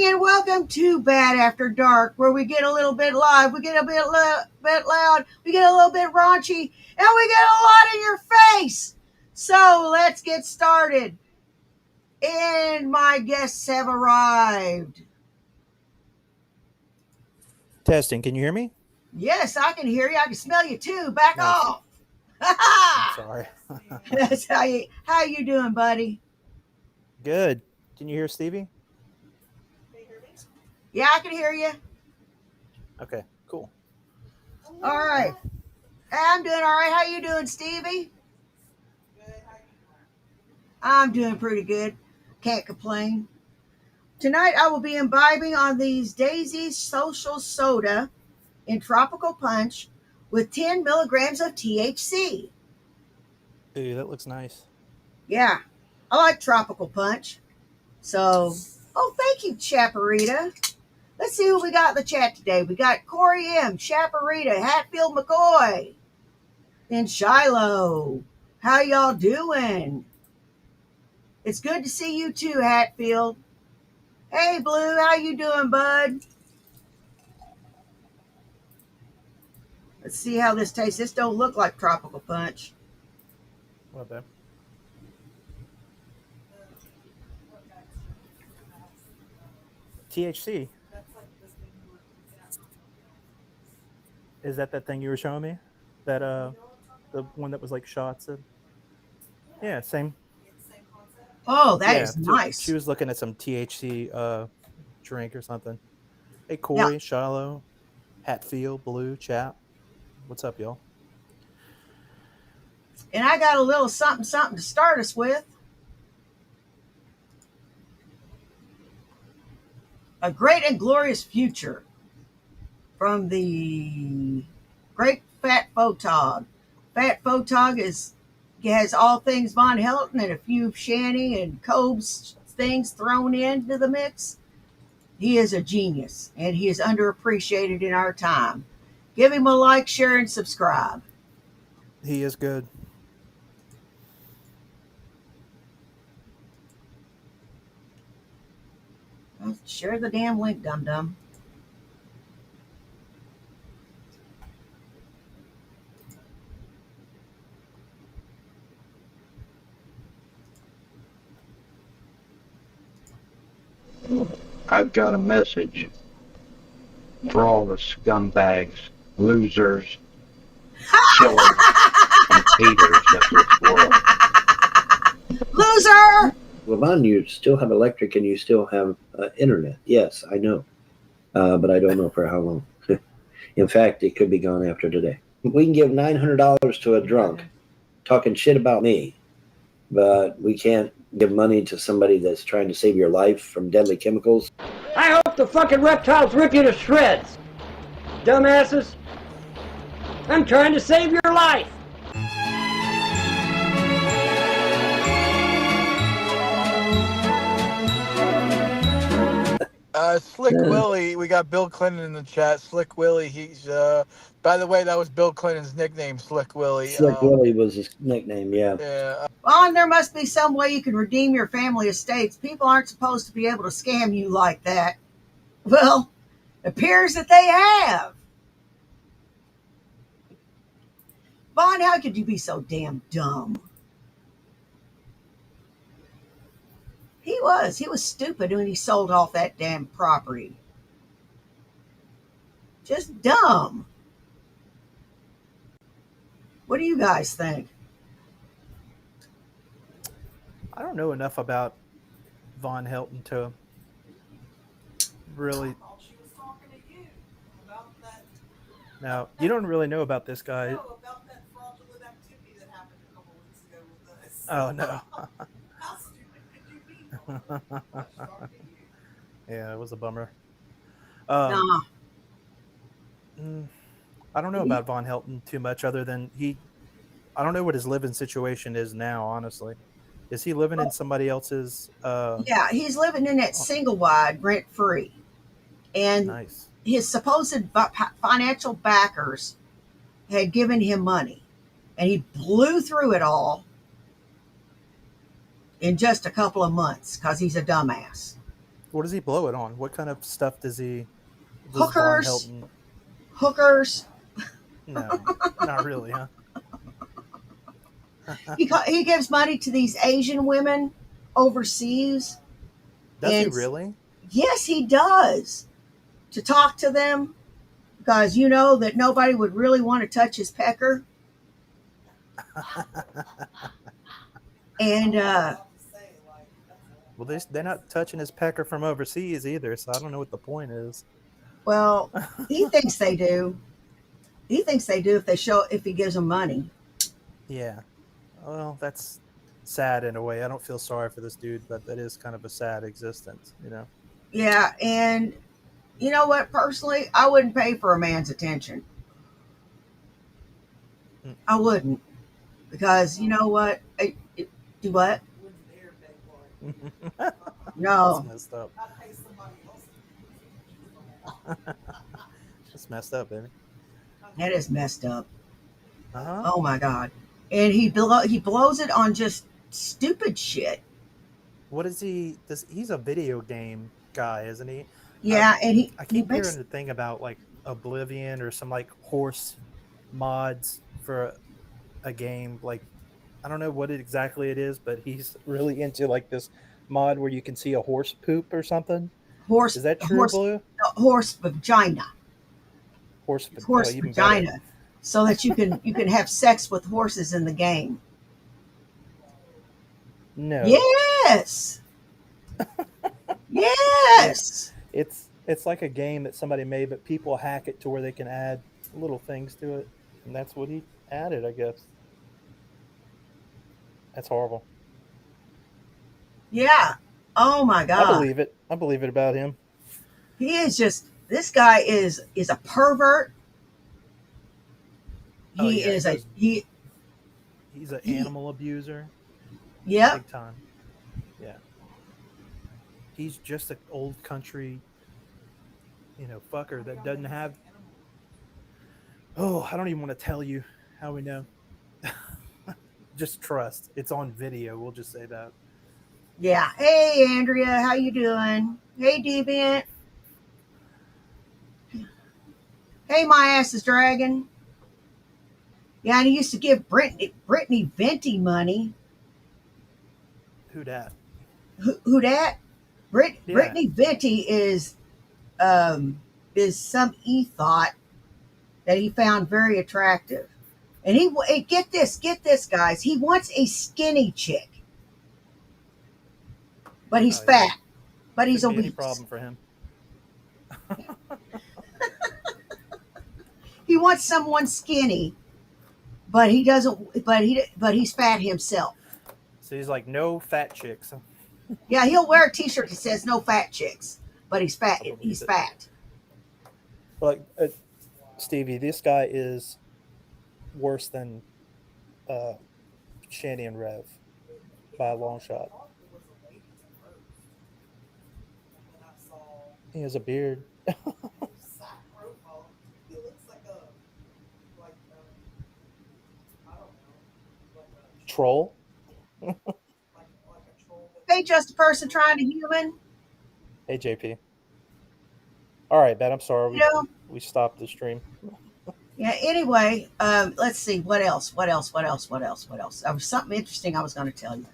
morning and welcome to Bad After Dark, where we get a little bit live, we get a bit loud, we get a little bit raunchy, and we get a lot in your face. So let's get started. And my guests have arrived. Testing. Can you hear me? Yes, I can hear you. I can smell you too. Back Nice. off. I'm sorry. That's how you doing, buddy? Good. Can you hear Stevie? Yeah, I can hear you. Okay, cool. All right. I'm doing all right. How you doing, Stevie? I'm doing pretty good. Can't complain. Tonight I will be imbibing on these Daisy Social Soda in Tropical Punch with 10 milligrams of THC. Ooh, that looks nice. Yeah, I like Tropical Punch. So, thank you, Chaparita. Let's see who we got in the chat today. We got Corey M., Chaparita, Hatfield McCoy, and Shiloh. How y'all doing? It's good to see you too, Hatfield. Hey, Blue, how you doing, bud? Let's see how this tastes. This don't look like Tropical Punch. Well done. THC. Is that thing you were showing me? That the one that was like shots of? Yeah, same. Oh, that is nice. She was looking at some THC drink or something. Hey, Yeah. Corey, Shiloh, Hatfield, Blue, Chap. What's up, y'all? And I got a little something to start us with. A Great and Glorious Future from the Great Fat Photog. Fat Photog has all things Von Helton and a few Shanny and Cobb's things thrown into the mix. He is a genius, and he is underappreciated in our time. Give him a like, share, and subscribe. He is good. Well, share the damn link, dum-dum. I've got a message for all the scumbags, losers, killers, and haters of this world. Loser! Levon, you still have electric and you still have internet. Yes, I know. But I don't know for how long. In fact, it could be gone after today. We can give $900 to a drunk talking shit about me, but we can't give money to somebody that's trying to save your life from deadly chemicals. I hope the fucking reptiles rip you to shreds. Dumbasses. I'm trying to save your life. Slick Willie, we got Bill Clinton in the chat. Slick Willie, he's, by the way, that was Bill Clinton's nickname, Slick Willie. Slick Willie was his nickname, yeah. Yeah. Well, and there must be some way you can redeem your family estates. People aren't supposed to be able to scam you like that. Well, it appears that they have. Vaughn, how could you be so damn dumb? He was stupid when he sold off that damn property. Just dumb. What do you guys think? I don't know enough about Von Helton to really. Now, you don't really know about this guy. No, about that fraudulent activity that happened a couple weeks ago with us. Oh, no. How stupid could you be? Yeah, it was a bummer. Nah. I don't know about Von Helton too much other than I don't know what his living situation is now, honestly. Is he living in somebody else's? Yeah, he's living in that single wide rent free. And nice. His supposed financial backers had given him money, and he blew through it all in just a couple of months because he's a dumbass. What does he blow it on? What kind of stuff does Von Hookers. Helton? Hookers. No, not really, huh? He gives money to these Asian women overseas. Does he And really? yes, he does. To talk to them, because you know that nobody would really want to touch his pecker. And Well, they're not touching his pecker from overseas either, so I don't know what the point is. well, he thinks they do. He thinks they do if he gives them money. Yeah. Well, that's sad in a way. I don't feel sorry for this dude, but that is kind of a sad existence, you know. Yeah, and you know what? Personally, I wouldn't pay for a man's attention. Mm. I wouldn't, because you know what? Do what? No. That's messed up. I pay somebody else. That's messed up, baby. That is messed up. Uh-huh. Oh my god! And he blows it on just stupid shit. What is he? He's a video game guy, isn't he? Yeah, and I keep hearing the thing about like Oblivion or some like horse mods for a game. Like I don't know what exactly it is, but he's really into like this mod where you can see a horse poop or something. horse Is that true, Blue? horse vagina, Horse vagina, better. so that you can have sex with horses in the game. No. Yes. Yes. It's like a game that somebody made, but people hack it to where they can add little things to it, and that's what he added, I guess. That's horrible. Yeah. Oh my god. I believe it. I believe it about him. He is just, this guy is a pervert. Oh, He yeah, is he's an animal abuser. Yep. Big time. Yeah. He's just an old country, fucker that doesn't have. Oh, I don't even want to tell you how we know. Just trust. It's on video. We'll just say that. Yeah. Hey Andrea, how you doing? Hey Deviant. Hey, my ass is dragging. Yeah, and he used to give Brittany Venti money. Who dat? Who dat? Yeah. Brittany Venti is some e-thought that he found very attractive. And get this, guys. He wants a skinny chick. But he's fat. Yeah. But he's Couldn't be obese. any problem for him. He wants someone skinny, but he doesn't. But he's fat himself. So he's like, no fat chicks. Yeah, he'll wear a T-shirt that says "No fat chicks," but he's fat. He's fat. Like Stevie, this guy is worse than Shanny and Rev by a long shot. He has a beard. Troll. Hey, just a person trying to human. Hey, JP. All right, Ben. I'm sorry. We stopped the stream. Yeah. Anyway, let's see what else. There was something interesting I was going to tell you.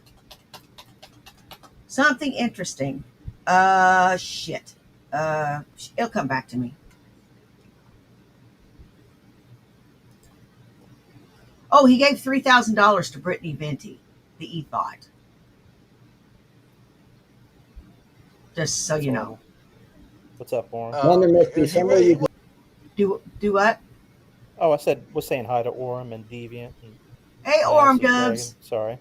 Something interesting. Shit. It'll come back to me. Oh, he gave $3,000 to Brittany Venti, the e-thought. Just so you know. What's up, Warren? Well, there must be somebody you Do what? Oh, I was saying hi to Orem and Deviant. And Hey, Orem Dubs. Sorry.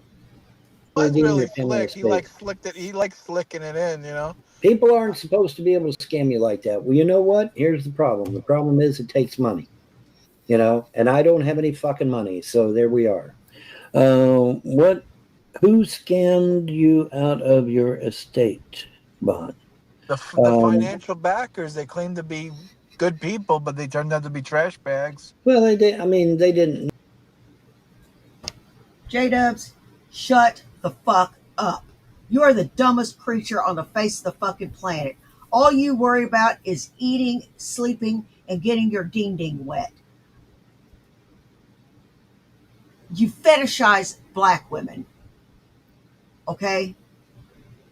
That's Getting really your family slick. He estate. like slicked it. He like slicking it in, you know. People aren't supposed to be able to scam you like that. Well, you know what? Here's the problem. The problem is it takes money. And I don't have any fucking money, so there we are. Who scammed you out of your estate, Bon? The financial backers, they claim to be good people, but they turned out to be trash bags. Well, they did. I mean, they didn't. J-Dubs, shut the fuck up. You are the dumbest creature on the face of the fucking planet. All you worry about is eating, sleeping, and getting your ding ding wet. You fetishize black women. Okay?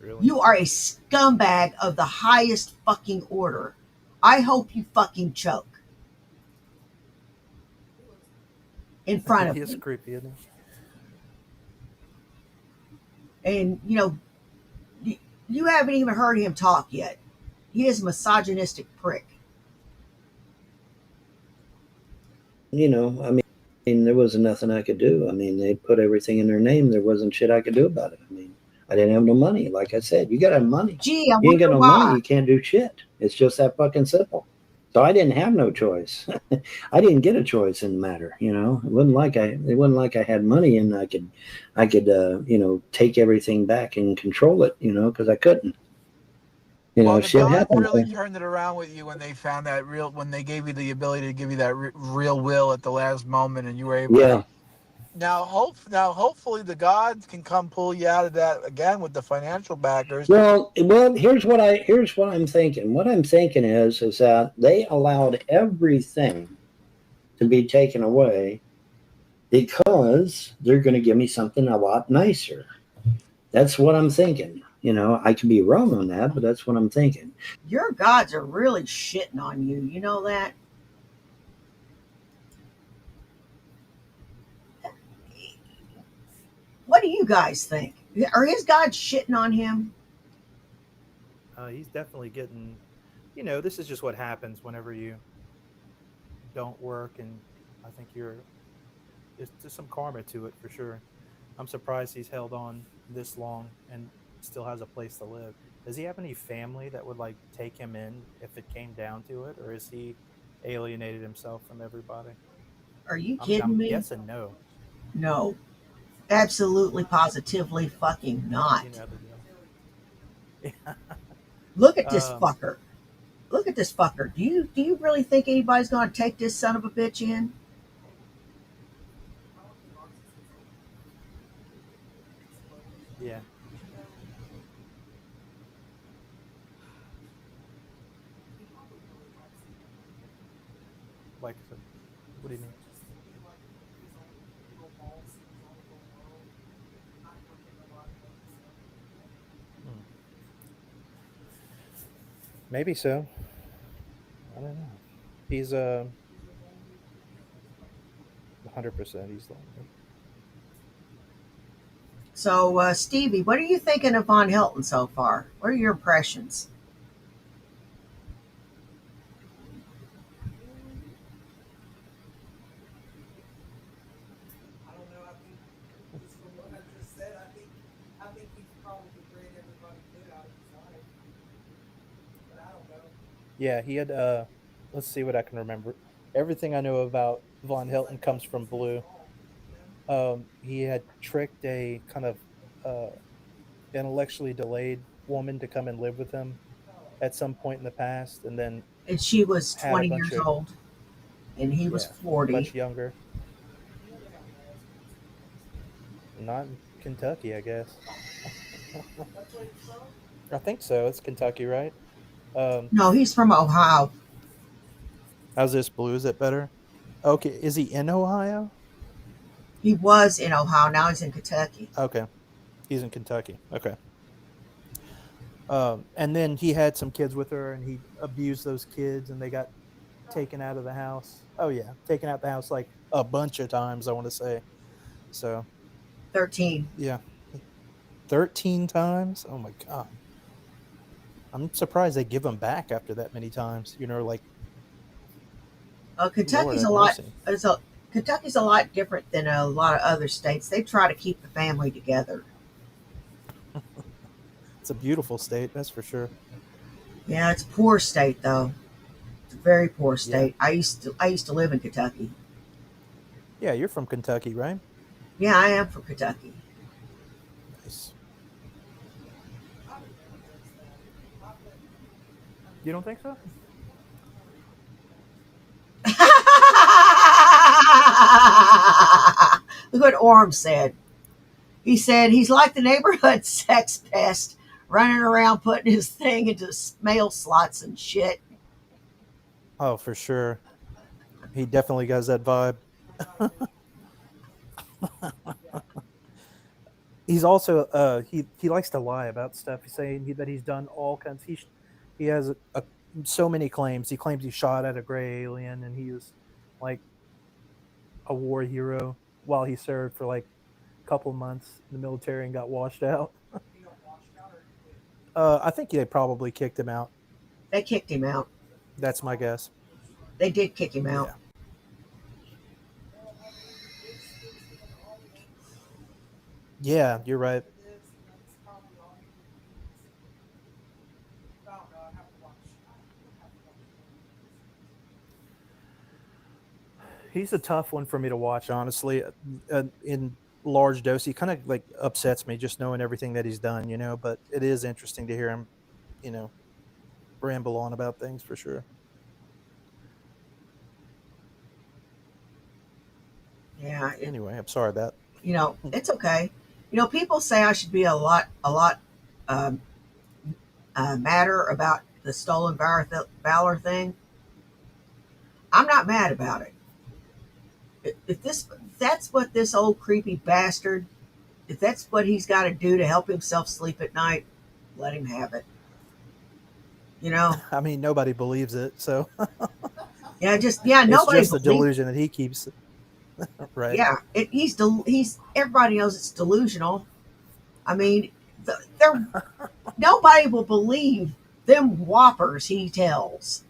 Really? You are a scumbag of the highest fucking order. I hope you fucking choke in front He of is me. creepy, isn't And, you haven't even heard him talk yet. He is a misogynistic prick. I mean, there wasn't nothing I could do. I mean, they put everything in their name. There wasn't shit I could do about it. I mean, I didn't have no money. Like I said, you got to have money. Gee, I You ain't got wonder no money, why. you can't do shit. It's just that fucking simple. So I didn't have no choice. I didn't get a choice in the matter. It wasn't like I had money and I could take everything back and control it. Because I couldn't. Well, the Shit gods happened. really turned it around with you when they found when they gave you the ability to give you that real will at the last moment, and you were able Yeah. to. Hopefully, the gods can come pull you out of that again with the financial backers. Well, here's what I'm thinking. What I'm thinking is that they allowed everything to be taken away because they're going to give me something a lot nicer. That's what I'm thinking. I could be wrong on that, but that's what I'm thinking. Your gods are really shitting on you. You know that? What do you guys think? Are his gods shitting on him? He's definitely getting. This is just what happens whenever you don't work, and I think there's just some karma to it for sure. I'm surprised he's held on this long and still has a place to live. Does he have any family that would like take him in if it came down to it, or is he alienated himself from everybody? Are you I'm kidding I'm me? guessing no. No. Absolutely, positively fucking not. You know the deal. Yeah. Look at this Um, fucker. Look at this fucker. Do you really think anybody's gonna take this son of a bitch in? yeah. Like, what do you mean? Hmm. Maybe so. I don't know. He's 100%. He's lonely. So, Stevie, what are you thinking of Von Hilton so far? What are your impressions? I don't know. I think just from what I just said, I think he's probably bring everybody good out of his life. But I don't know. Yeah, he had. Let's see what I can remember. Everything I know about Von Seems Hilton like comes nothing's from Blue. wrong. You know? He had tricked a kind of uh, intellectually delayed woman to come and live with him at some point in the past, and then And she was had a 20 bunch years of old, and he was yeah, 40. much younger. Not in Kentucky, I guess. That's where he's from? I think so. It's Kentucky, right? Um, No, he's from Ohio. how's this Blue? Is it better? Okay, is he in Ohio? He was in Ohio. Now he's in Kentucky. Okay, he's in Kentucky. Okay. And then he had some kids with her, and he abused those kids, and they got taken out of the house. Oh yeah, taken out the house like a bunch of times. I want to say. So 13. yeah, 13 times. Oh my god, I'm surprised they give him back after that many times. Like Lord Kentucky's a have lot. mercy. Kentucky's a lot different than a lot of other states. They try to keep the family together. It's a beautiful state, that's for sure. Yeah, it's a poor state though. It's a very poor Yeah, state. I used to live in Kentucky. yeah. You're from Kentucky, right? Yeah, I am from Kentucky. Nice. You don't think so? Look what Orm said. He said he's like the neighborhood sex pest running around putting his thing into mail slots and shit. Oh, for sure. He definitely has that vibe. He's also he likes to lie about stuff. He's saying that he's done all kinds. He has so many claims. He claims he shot at a gray alien, and he was like a war hero while he served for like a couple months in the military and got washed out. He got washed out or he quit. I think they probably kicked him out. They kicked him out. That's my guess. They did kick him out. Yeah. Well, I mean, it's been all the Yeah, you're right. it is, and that's probably all he needs. I don't know. I have to watch. I have to watch He's a tough one for me to watch, honestly. In large dose, he kind of like upsets me just knowing everything that he's done, you know. But it is interesting to hear him, you know, ramble on about things for sure. Yeah, Anyway, I'm sorry about. it's okay. People say I should be a lot um, madder about the stolen valor thing. I'm not mad about it. If that's what this old creepy bastard, if that's what he's got to do to help himself sleep at night, let him have it. I mean, nobody believes it, so Yeah, it's nobody just a believes. delusion that he keeps. Right? Yeah, he's everybody knows it's delusional. I mean, they're nobody will believe them whoppers he tells,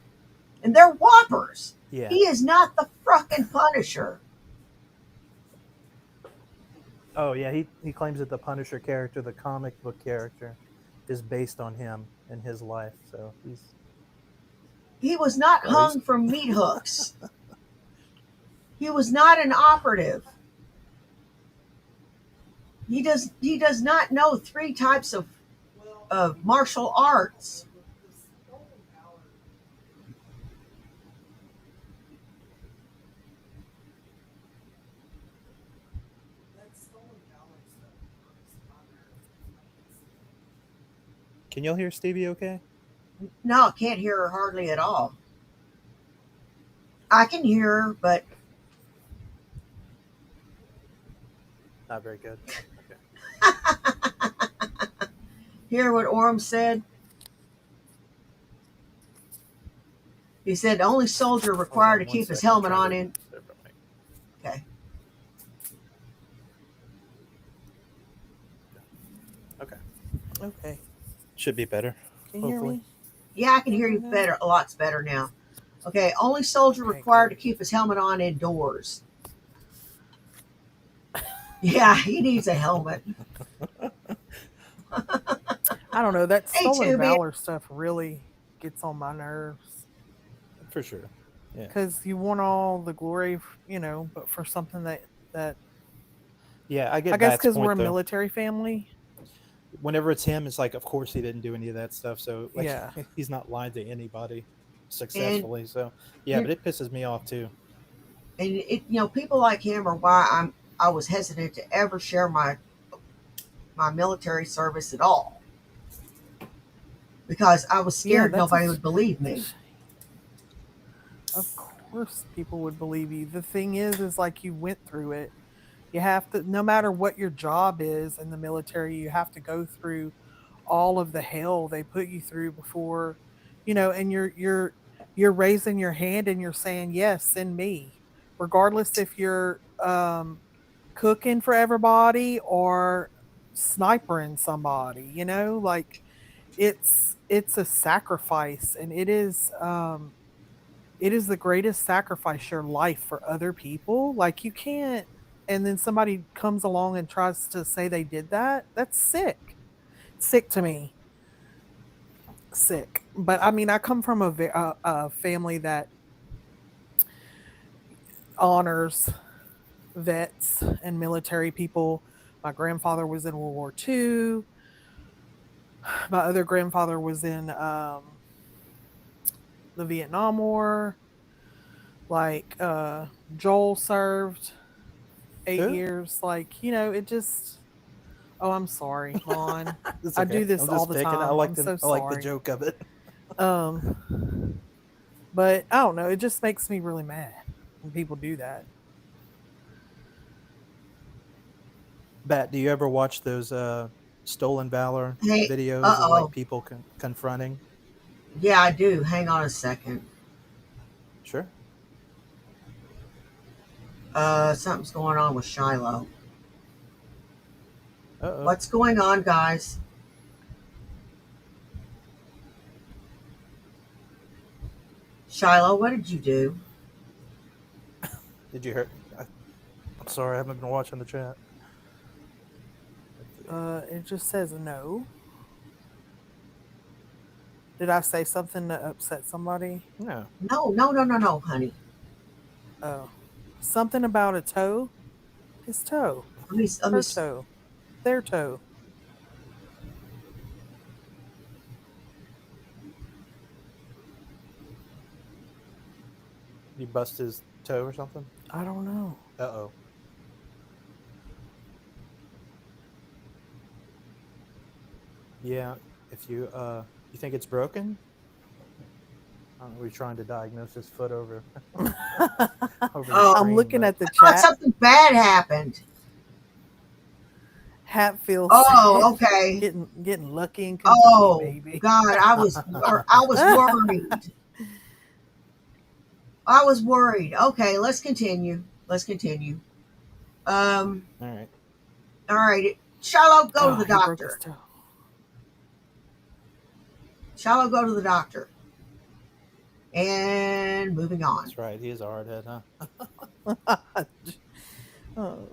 and they're whoppers. Yeah. He is not the fucking Punisher. Oh yeah, he claims that the Punisher character, the comic book character, is based on him and his life. So He was not Oh, he's- hung from meat hooks. He was not an operative. He does not know 3 types of martial arts. the stolen valor. That stolen valor stuff is on there. I can't see it. Can y'all hear Stevie? Okay. No, I can't hear her hardly at all. I can hear her, but Not very good. Okay. hear what Orm said. He said the only soldier required to Hold on one keep his second, I'm helmet trying on to in. set up my- Okay. Okay. Okay. Should be better. Can you hear Hopefully. me? Yeah, I can hear you better, a lot better now. Okay, only soldier Okay, required to great. keep his helmet on indoors. Yeah, he needs a helmet. I don't know. That Hey, stolen Tubi. valor stuff really gets on my nerves For sure. Yeah. because you want all the glory, but for something that Yeah, I get. I guess Matt's because we're a point, though. military family. Whenever it's him, it's like, of course he didn't do any of that stuff. So like, Yeah. he's not lying to anybody successfully. So yeah, you're- but it pisses me off too. And people like him are why I was hesitant to ever share my military service at all, because I was scared that's nobody a- would believe me. Of course, people would believe you. The thing is like you went through it. You have to, no matter what your job is in the military, you have to go through all of the hell they put you through before, and you're raising your hand and you're saying, yes, send me, regardless if you're cooking for everybody or snipering somebody, like it's a sacrifice, and it is the greatest sacrifice, your life for other people. Like you can't, and then somebody comes along and tries to say they did that. That's sick to me. Sick. But I mean, I come from a family that honors vets and military people. My grandfather was in World War II. My other grandfather was in the Vietnam War. Like Joel served 8 Who? years. Like, it just Oh, I'm sorry, Vaughn. It's I okay. do this I'm all just the picking. time. I'm so I like the sorry. joke of it. But I don't know. It just makes me really mad when people do that. Bat, do you ever watch those stolen valor Hey, videos of like oh. people confronting? Yeah, I do. Hang on a second. Sure. Something's going on with Shiloh. Uh-oh. What's going on, guys? Shiloh, what did you do? Did you hear? I'm sorry, I haven't been watching the chat. It just says no. Did I say something to upset somebody? No. No, honey. Oh, something about a toe. His toe. Let me. Her toe. Their toe. You bust his toe or something? I don't know. Uh-oh. Yeah. If you think it's broken? I don't know, we're trying to diagnose his foot over over the Oh, I'm screen, looking but at the I thought chat. something bad happened. Hatfield Oh, said, okay. getting lucky in Kentucky, Oh baby. God, I was worried. I was worried. Okay, let's continue. Let's continue. all right. All right. Shiloh, go to Oh, the he broke his doctor. toe. Shiloh, go to the doctor. And moving on. That's right. He is a hard head, huh? Oh.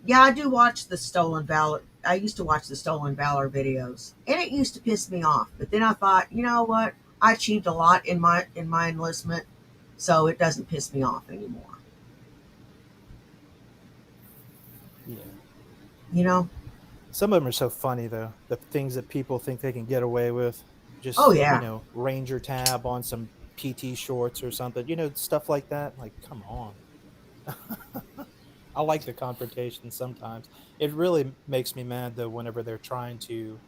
Yeah, I do watch the Stolen Valor. I used to watch the Stolen Valor videos, and it used to piss me off. But then I thought, you know what? I achieved a lot in my enlistment, so it doesn't piss me off anymore. Yeah. You know? Some of them are so funny though. The things that people think they can get away with, Oh just yeah, Ranger tab on some PT shorts or something, stuff like that. Like, come on. I like the confrontation sometimes. It really makes me mad though whenever they're trying to,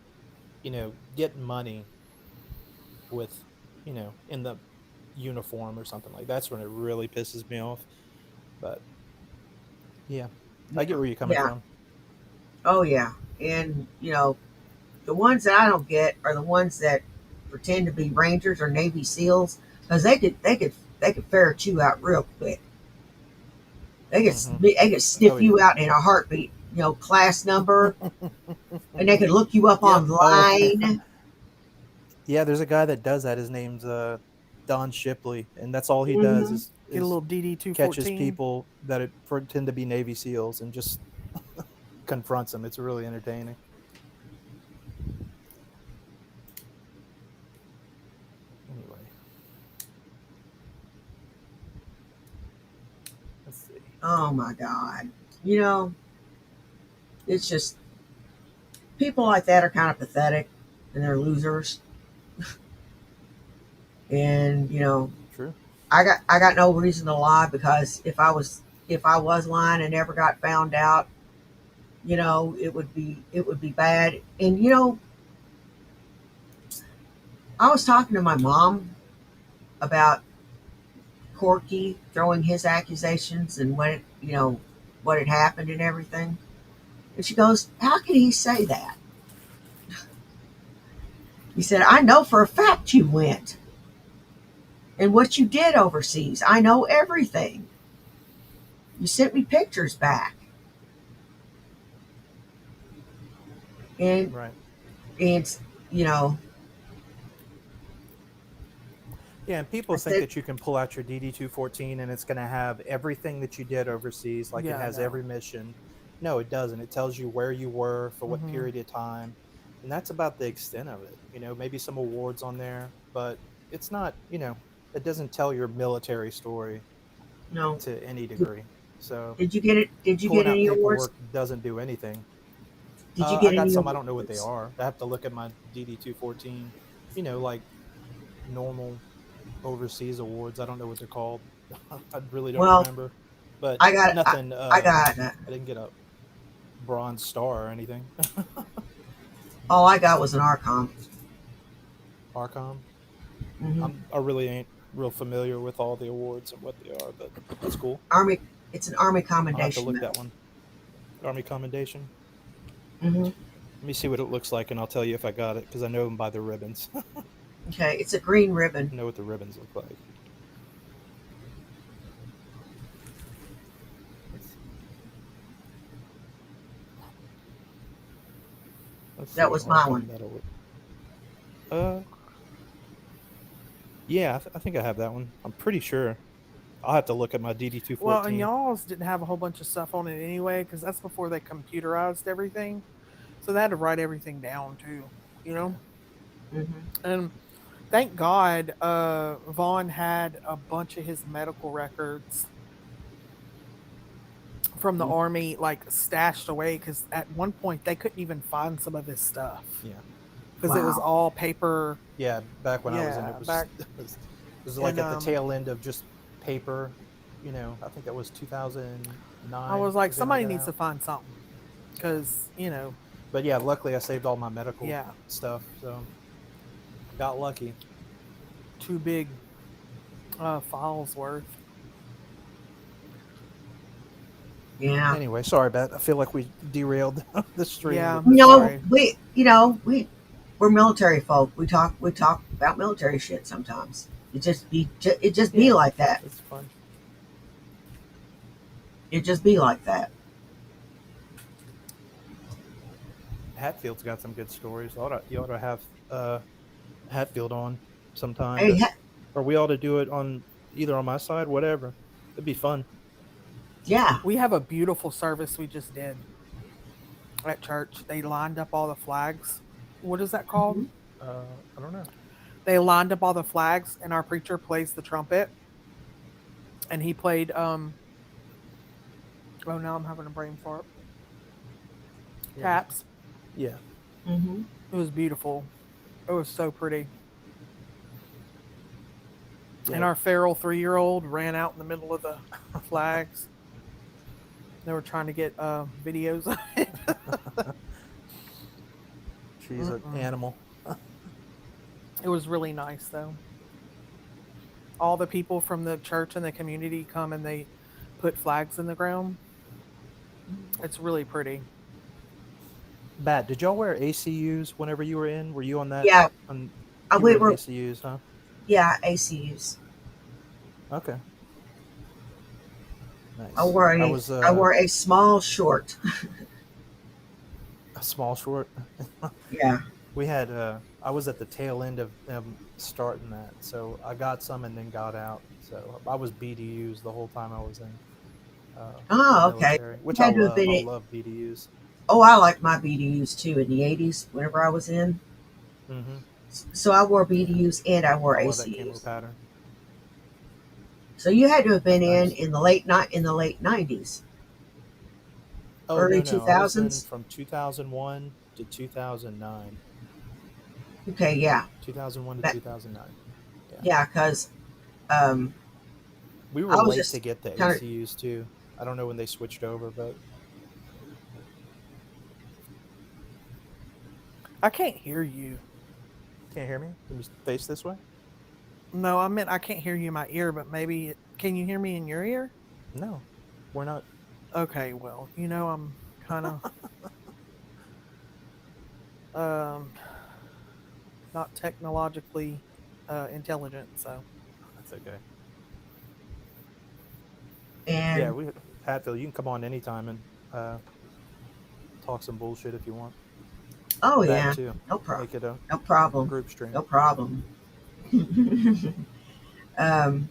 get money with, in the uniform or something like that's when it really pisses me off. But yeah, I get where you're coming yeah. from. Oh yeah. And the ones that I don't get are the ones that pretend to be Rangers or Navy SEALs because they could ferret you out real quick. Hmm. They could Oh sniff yeah. you out in a heartbeat. Class number, and they could look you up Yep. Oh, online. yeah. There's a guy that does that. His name's Don Shipley, and that's all he does Hmm. Get a is little DD catches 214. people that pretend to be Navy SEALs and just confronts them. It's really entertaining. Anyway, let's see. Oh my God. It's just people like that are kind of pathetic and they're losers. And True. I got no reason to lie because if I was lying and never got found out, it would be bad. And I was talking to my mom about Corky throwing his accusations and what had happened and everything. And she goes, "How can he say that?" He said, "I know for a fact you went and what you did overseas. I know everything. You sent me pictures back." And Right. it's, you know, Yeah, and I people think said, that you can pull out your DD-214 and it's going to have everything that you did overseas, like it Yeah, has no. every mission. No, it doesn't. It tells you where you were for what Mhm. period of time, and that's about the extent of it. Maybe some awards on there, but it's not. It doesn't tell your military story no. to any Did, degree. So did you get it? Did you get pulling out any awards? paperwork doesn't do anything. Did you I get got any some. I don't know what they awards? are. I have to look at my DD-214. Like normal overseas awards. I don't know what they're called. I really don't Well, remember. but I got nothing. I got I didn't get a bronze star or anything. all I got was an Archon. Arcom. Hmm. I really ain't real familiar with all the awards and what they are, but that's cool. Army. It's an Army I'll have to Commendation look Medal. that one. Army Commendation. Hmm. Let me see what it looks like, and I'll tell you if I got it because I know them by the ribbons. I Okay, it's a green ribbon. know what the ribbons look like. Let's see. Let's see That what was my Arcom one. medal. Uh, yeah, I think I have that one. I'm pretty sure. I'll have to look at my DD214. Well, and y'all's didn't have a whole bunch of stuff on it anyway, because that's before they computerized everything. So they had to write everything down too, you know? Hmm. And thank God Vaughn had a bunch of his medical records from the Army like stashed away, because at one point they couldn't even find some of his stuff Yeah, because it was Wow. all paper. yeah. Back when I was in, Yeah, back it was like and at the tail end of just paper. I think that was 2009. I was like, is when I somebody got needs to out. find something because But yeah, luckily I saved all my medical yeah, stuff, so got lucky. two big files worth. Yeah. Anyway, sorry, Beth. I feel like we derailed the stream. Yeah, But I'm No, sorry. we're military folk. We talk about military shit sometimes. It just be yeah, like that. it's fun. It just be like that. Hatfield's got some good stories. You ought to have Hatfield on sometime, Hey, or we ought to do it on either on my side, whatever. It'd be fun. yeah. We have a beautiful service we just did at church. They lined up all the flags. What is that called? Mhm. I don't know. They lined up all the flags, and our preacher plays the trumpet, and he played. Oh, now I'm having a brain fart. Yeah. Taps. Yeah. Hmm. It was beautiful. It was so pretty. Yeah. And our feral 3-year-old ran out in the middle of the flags. They were trying to get videos of it. She's an animal. It was really nice, though. All the people from the church and the community come and they put flags in the ground. It's really pretty. Bat, did y'all wear ACUs whenever you were in? Were you on that? Yeah. You We were in were. ACUs, huh? Yeah. ACUs. Okay. Nice. I wore a small short. a small short. Yeah. We had I was at the tail end of them starting that, so I got some and then got out. So I was BDUs the whole time I was in Oh, the okay. military, which You I had to have love. been I it. love BDUs. Oh, I liked my BDUs too in the 80s. Whenever I was in, Mm-hmm. so I wore BDUs and I wore I love that camo ACUs. pattern. So you had to have been Nice. in the late 90s, Oh early no, I was in 2000s. from 2001 to 2009. Okay, yeah, 2001 to that, 2009. yeah, because um, We were I was late to just get the kind of. ACUs too. I don't know when they switched over, but I can't hear you. can't hear me. Can you face this way? No, I meant I can't hear you in my ear, but maybe can you hear me in your ear? No, we're not. Okay, well, I'm kind of not technologically intelligent, so That's okay. Yeah, And Hatfield, you can come on anytime and talk some bullshit if you want. oh That yeah, too. no problem, Make it a no problem, group stream. no problem. um,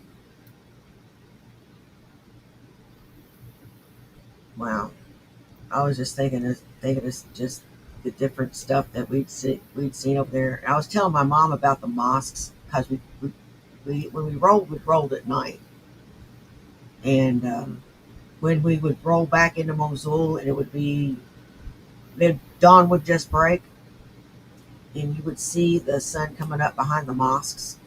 wow, I was just thinking of just the different stuff that we'd seen over there. I was telling my mom about the mosques because we when we rolled at night, and when we would roll back into Mosul, and it would be the dawn would just break, and you would see the sun coming up behind the mosques.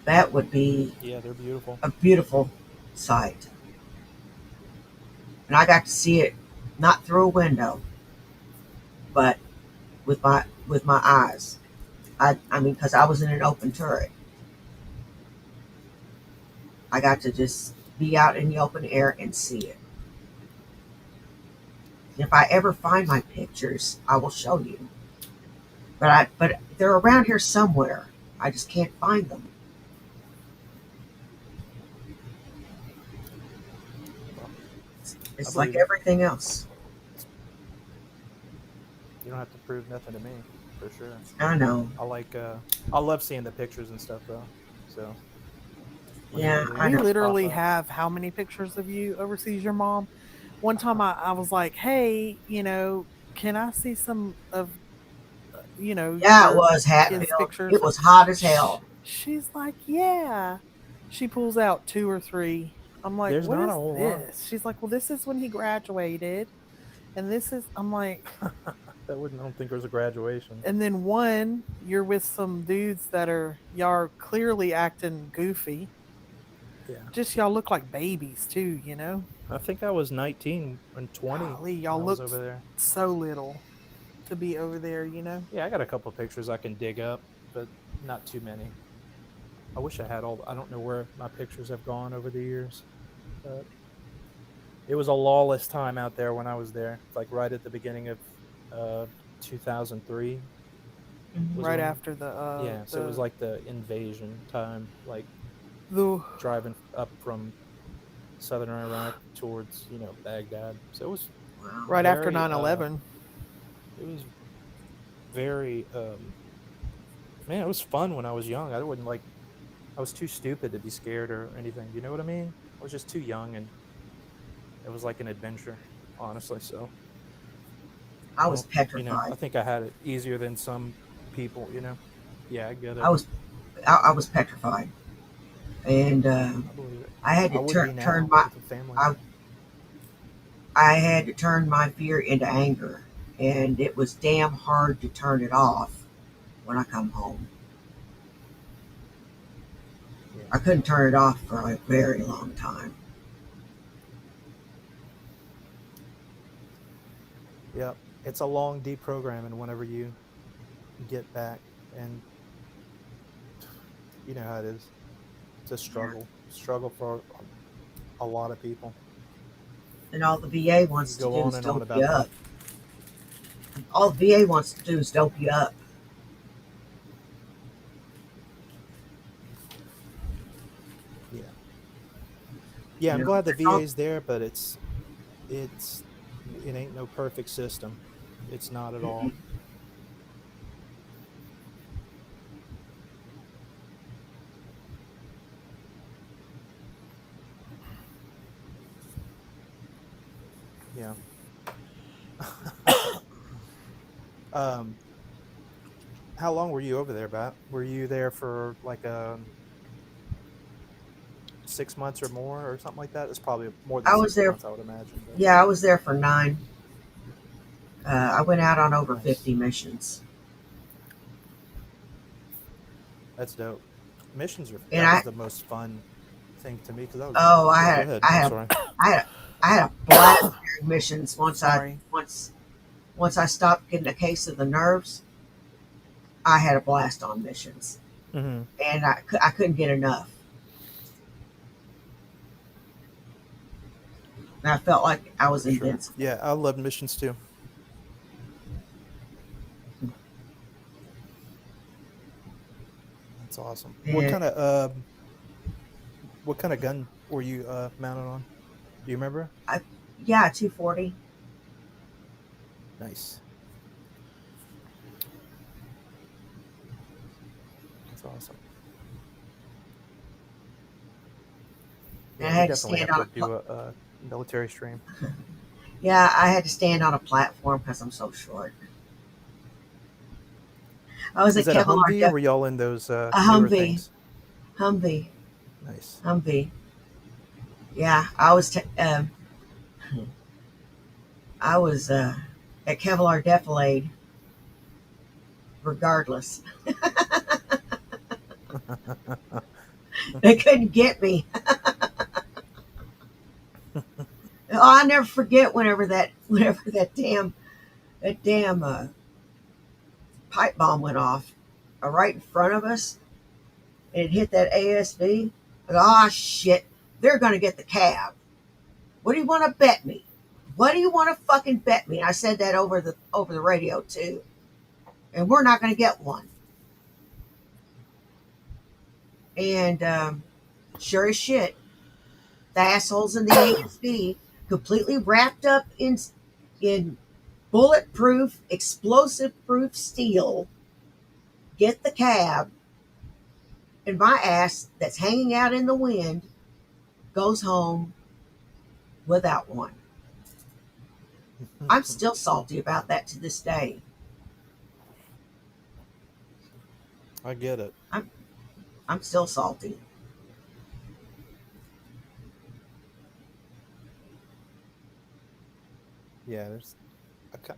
That would be Yeah, they're beautiful. a beautiful sight. And I got to see it not through a window, but with my eyes. I mean, because I was in an open turret, I got to just be out in the open air and see it. If I ever find my pictures, I will show you. But they're around here somewhere. I just can't find them. Well, I It's like believe it. everything else. You don't have to prove nothing to me, for sure. I know. I love seeing the pictures and stuff though. So Yeah, whenever I We they know. pop literally up, have how many pictures of you overseas, your mom? One time I was like, hey, can I see some of, Yeah, it your was kids' Hatfield. It pictures? was hot as hell. She's like, yeah. She pulls out two or three. I'm like, there's what not a is whole lot. this? She's like, well, this is when he graduated. And this is, I'm like, That wouldn't. I don't think there's a graduation. and then one, you're with some dudes that y'all are clearly acting goofy. Yeah, Just y'all look like babies too. I think I was 19 and 20 Golly, when y'all I was looked over there. so little to be over there. Yeah, I got a couple of pictures I can dig up, but not too many. I wish I had all. I don't know where my pictures have gone over the years, but it was a lawless time out there when I was there. Like right at the beginning of uh, 2003 was Right when. after Yeah, so it was like the invasion time, like the driving up from southern Iraq towards Baghdad. So it was Wow. right after very 9/11. it was very man, it was fun when I was young. I wouldn't like I was too stupid to be scared or anything. You know what I mean? I was just too young and it was like an adventure, honestly. So I I was don't, I petrified. think I had it easier than some people. Yeah, I get I it. was I was petrified, and I believe it. I had I to would be turn now my with a family. I I had to turn my fear into anger, and it was damn hard to turn it off when I come home. Yeah. I couldn't turn it off for a very long time. Yep. It's a long deprogramming whenever you get back, and you know how it is. It's a Yeah. struggle for a lot of people. And all the VA We could wants to go do on is and on dope you about up. that. All the VA wants to do is dope you up. Yeah. Yeah, I'm glad the That's all. VA's there, but it's it ain't no perfect system. It's not at all. Yeah. um, how long were you over there, Bat? Were you there for like 6 months or more, or something like that? It's probably more than I was six there. months, I would imagine. But Yeah, I was there for 9. I went out on over nice, 50 missions, that's dope. Missions are and that was the most fun thing to me because I was. oh, Yeah, go ahead. I'm sorry. I had a blast during missions Sorry. once I stopped getting a case of the nerves. I had a blast on missions, Hmm. and I couldn't get enough. And I felt like I was For sure. invincible. Yeah, I love missions too. That's awesome. And What kind of gun were you mounted on? Do you remember? I, yeah, 240. Nice. That's awesome. And Yeah, I we had to definitely stand have on to do a military stream. I had to stand on a platform because I'm so short. I was Is at that a Kevlar Humvee or Def, were y'all in those a newer Humvee, things? Humvee, Nice. Humvee. Yeah, I was at Kevlar Defilade regardless. They couldn't get me. Oh, I'll never forget whenever that damn pipe bomb went off right in front of us, and it hit that ASV. I go, oh shit, they're gonna get the cab. What do you want to bet me? What do you want to fucking bet me? I said that over the radio too, and we're not gonna get one. And sure as shit, the assholes in the ASV, completely wrapped up in bulletproof, explosive-proof steel, get the cab, and my ass that's hanging out in the wind goes home without one. I'm still salty about that to this day. I get it. I'm still salty. Yeah,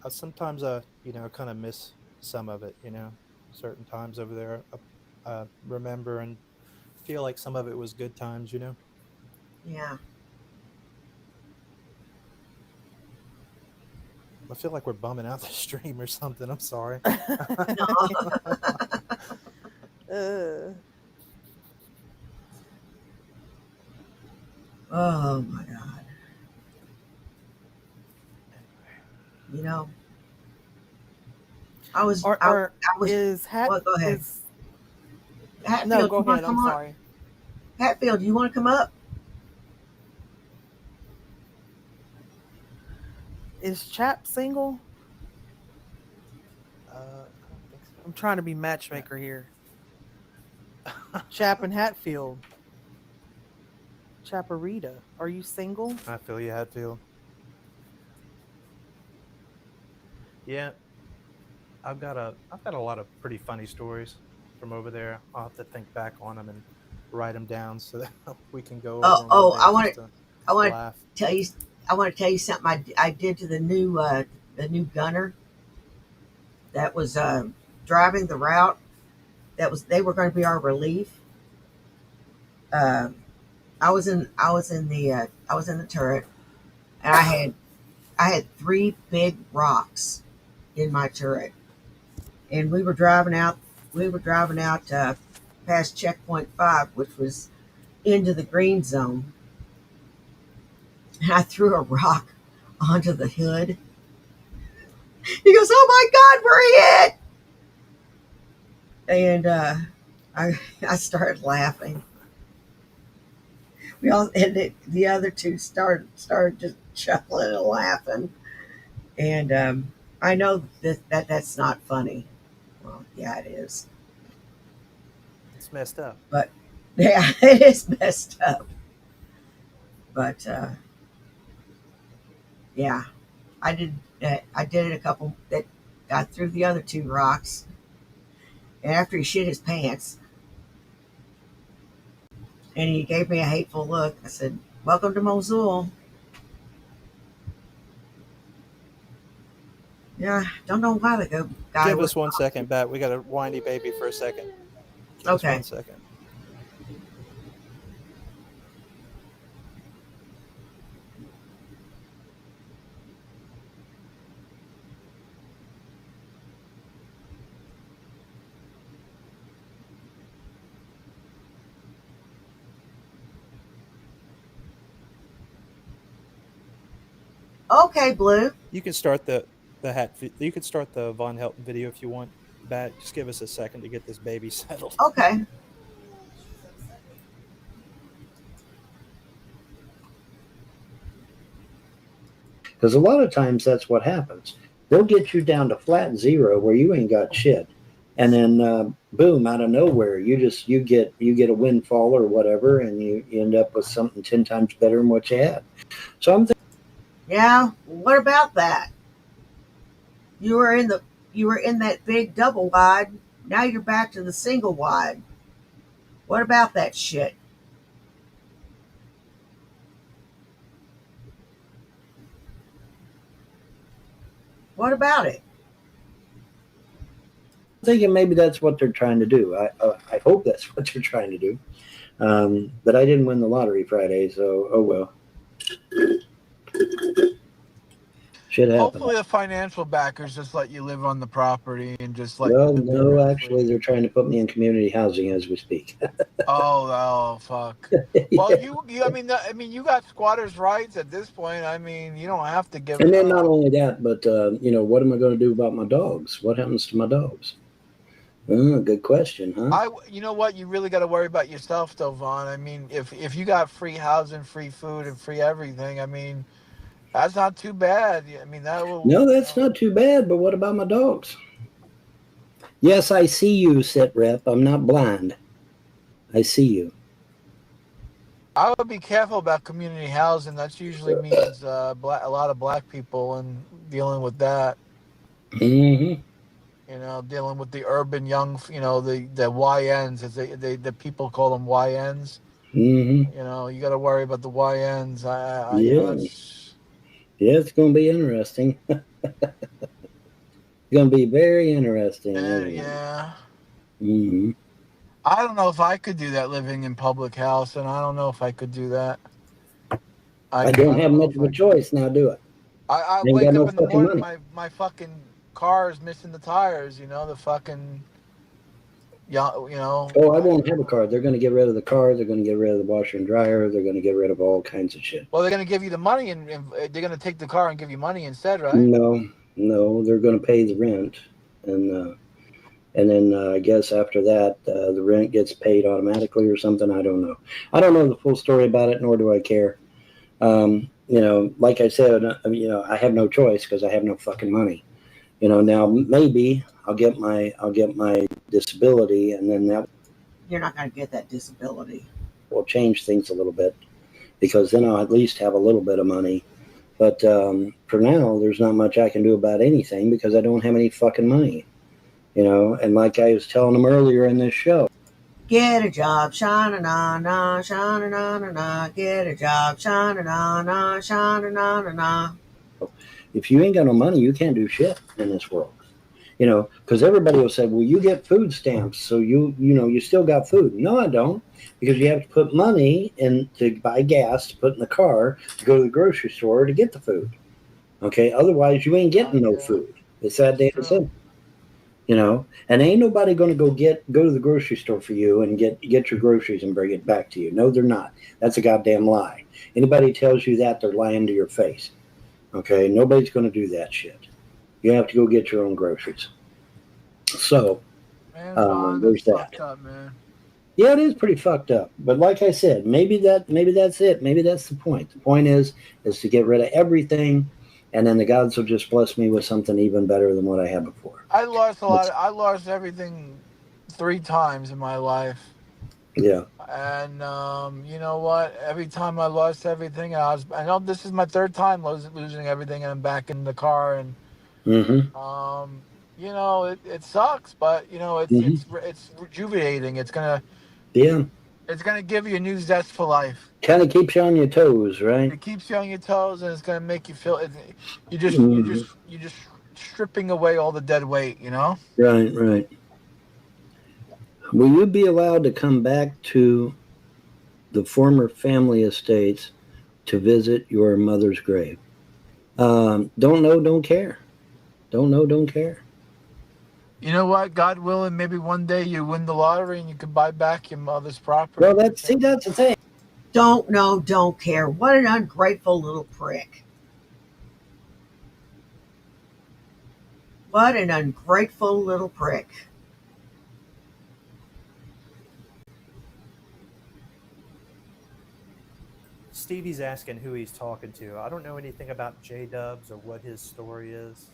sometimes kind of miss some of it. Certain times over there. Remember and feel like some of it was good times. Yeah. I feel like we're bumming out the stream or something. I'm sorry. No. Oh my god. You know, I was. Or I was. is Hat Well, go ahead. is Hatfield, no? Go you want ahead. to I'm come on? sorry. Hatfield, you want to come up? Is Chap single? I don't think so. I'm trying to be matchmaker here. Chap and Hatfield. Chaparita, are you single? I feel you, Hatfield. Yeah, I've got a lot of pretty funny stories from over there. I'll have to think back on them and write them down so that we can go over Oh, them one oh, day just to I want to laugh. tell you. I want to tell you something I did to the new gunner that was driving the route. They were going to be our relief. Um, I was in the turret, and I had three big rocks in my turret, and we were driving out. Past checkpoint 5, which was into the green zone, and I threw a rock onto the hood. He goes, "Oh my God, we're hit!" And I started laughing. We all and the other two started just chuckling and laughing. And I know that's not funny. Well, yeah, it is, It's messed up. but yeah, it is messed up. But yeah, I did. I did it a couple that got through the other two rocks, and after he shit his pants, and he gave me a hateful look, I said, "Welcome to Mosul." Yeah, don't know why the guy Give was us 1 second, Bat. We got a whiny baby for a second. Give us okay. 1 second. Okay, Blue. You can start the hat. You can start the Von Helton video if you want. Bat, just give us a second to get this baby settled. Okay. Because a lot of times that's what happens. They'll get you down to flat zero where you ain't got shit, and then boom, out of nowhere, you get a windfall or whatever, and you end up with something 10 times better than what you had. So I'm thinking, Yeah. What about that? You were in that big double wide. Now you're back to the single wide. What about that shit? What about it? thinking maybe that's what they're trying to do. I hope that's what they're trying to do. But I didn't win the lottery Friday, so oh well. Shit happened. Hopefully, the financial backers just let you live on the property and just let Well, you live no, there actually, free. they're trying to put me in community housing as we speak. Oh, fuck. Well, I mean, you got squatters' rights at this point. I mean, you don't have to give And it then up. not only that, but what am I going to do about my dogs? What happens to my dogs? Good question, huh? You know what? You really got to worry about yourself, though, Vaughn. I mean, if you got free housing, free food, and free everything, I mean, that's not too bad. I mean, that will. No, that's not too bad, but what about my dogs? Yes, I see you, sit rep. I'm not blind. I see you. I would be careful about community housing. That usually means a lot of black people and dealing with that. Mm-hmm. You know, dealing with the urban young, the YNs, as the people call them YNs. Mm-hmm. You know, you got to worry about the YNs. Yeah. Yeah, it's going to be interesting. It's going to be very interesting. Yeah. Mm-hmm. I don't know if I could do that living in public house, and I don't know if I could do that. I don't have much of a choice now, do I? I Ain't wake got up no in the fucking morning, money. my fucking car is missing the tires. You know, the fucking, Oh, I won't have a car. They're going to get rid of the car. They're going to get rid of the washer and dryer. They're going to get rid of all kinds of shit. Well, they're going to give you the money, and they're going to take the car and give you money instead, right? No, they're going to pay the rent, and then I guess after that, the rent gets paid automatically or something. I don't know. I don't know the full story about it, nor do I care. Like I said, I have no choice because I have no fucking money. Now maybe I'll get my disability, and then that You're not going to get that disability. will change things a little bit because then I'll at least have a little bit of money. But for now, there's not much I can do about anything because I don't have any fucking money. And like I was telling them earlier in this show, Get a job, shana-na-na, shana-na-na-na. Get a job, shana-na-na, shana-na-na-na. if you ain't got no money, you can't do shit in this world. Because everybody will say, well, you get food stamps, so you still got food. No, I don't, because you have to put money in to buy gas to put in the car to go to the grocery store to get the food. Okay, otherwise you ain't getting no food. It's that damn simple. And ain't nobody going to go to the grocery store for you and get your groceries and bring it back to you. No, they're not. That's a goddamn lie. Anybody tells you that, they're lying to your face. Okay, nobody's going to do that shit. You have to go get your own groceries. So, there's that. Fucked up, man. Yeah, it is pretty fucked up. But like I said, maybe that's it. Maybe that's the point. The point is to get rid of everything, and then the gods will just bless me with something even better than what I had before. I lost a lot. I lost everything 3 times in my life. Yeah. And you know what? Every time I lost everything, I know this is my 3rd time losing everything, and I'm back in the car, and it sucks, but it's rejuvenating. It's gonna give you a new zest for life. Kind of keeps you on your toes, right? It keeps you on your toes, and it's gonna make you feel you're just stripping away all the dead weight. Right. Will you be allowed to come back to the former family estates to visit your mother's grave? Don't know, don't care. Don't know, don't care. You know what? God willing, maybe one day you win the lottery and you can buy back your mother's property. Well, that's the thing. Don't know, don't care. What an ungrateful little prick. What an ungrateful little prick. Stevie's asking who he's talking to. I don't know anything about J-Dubs or what his story is,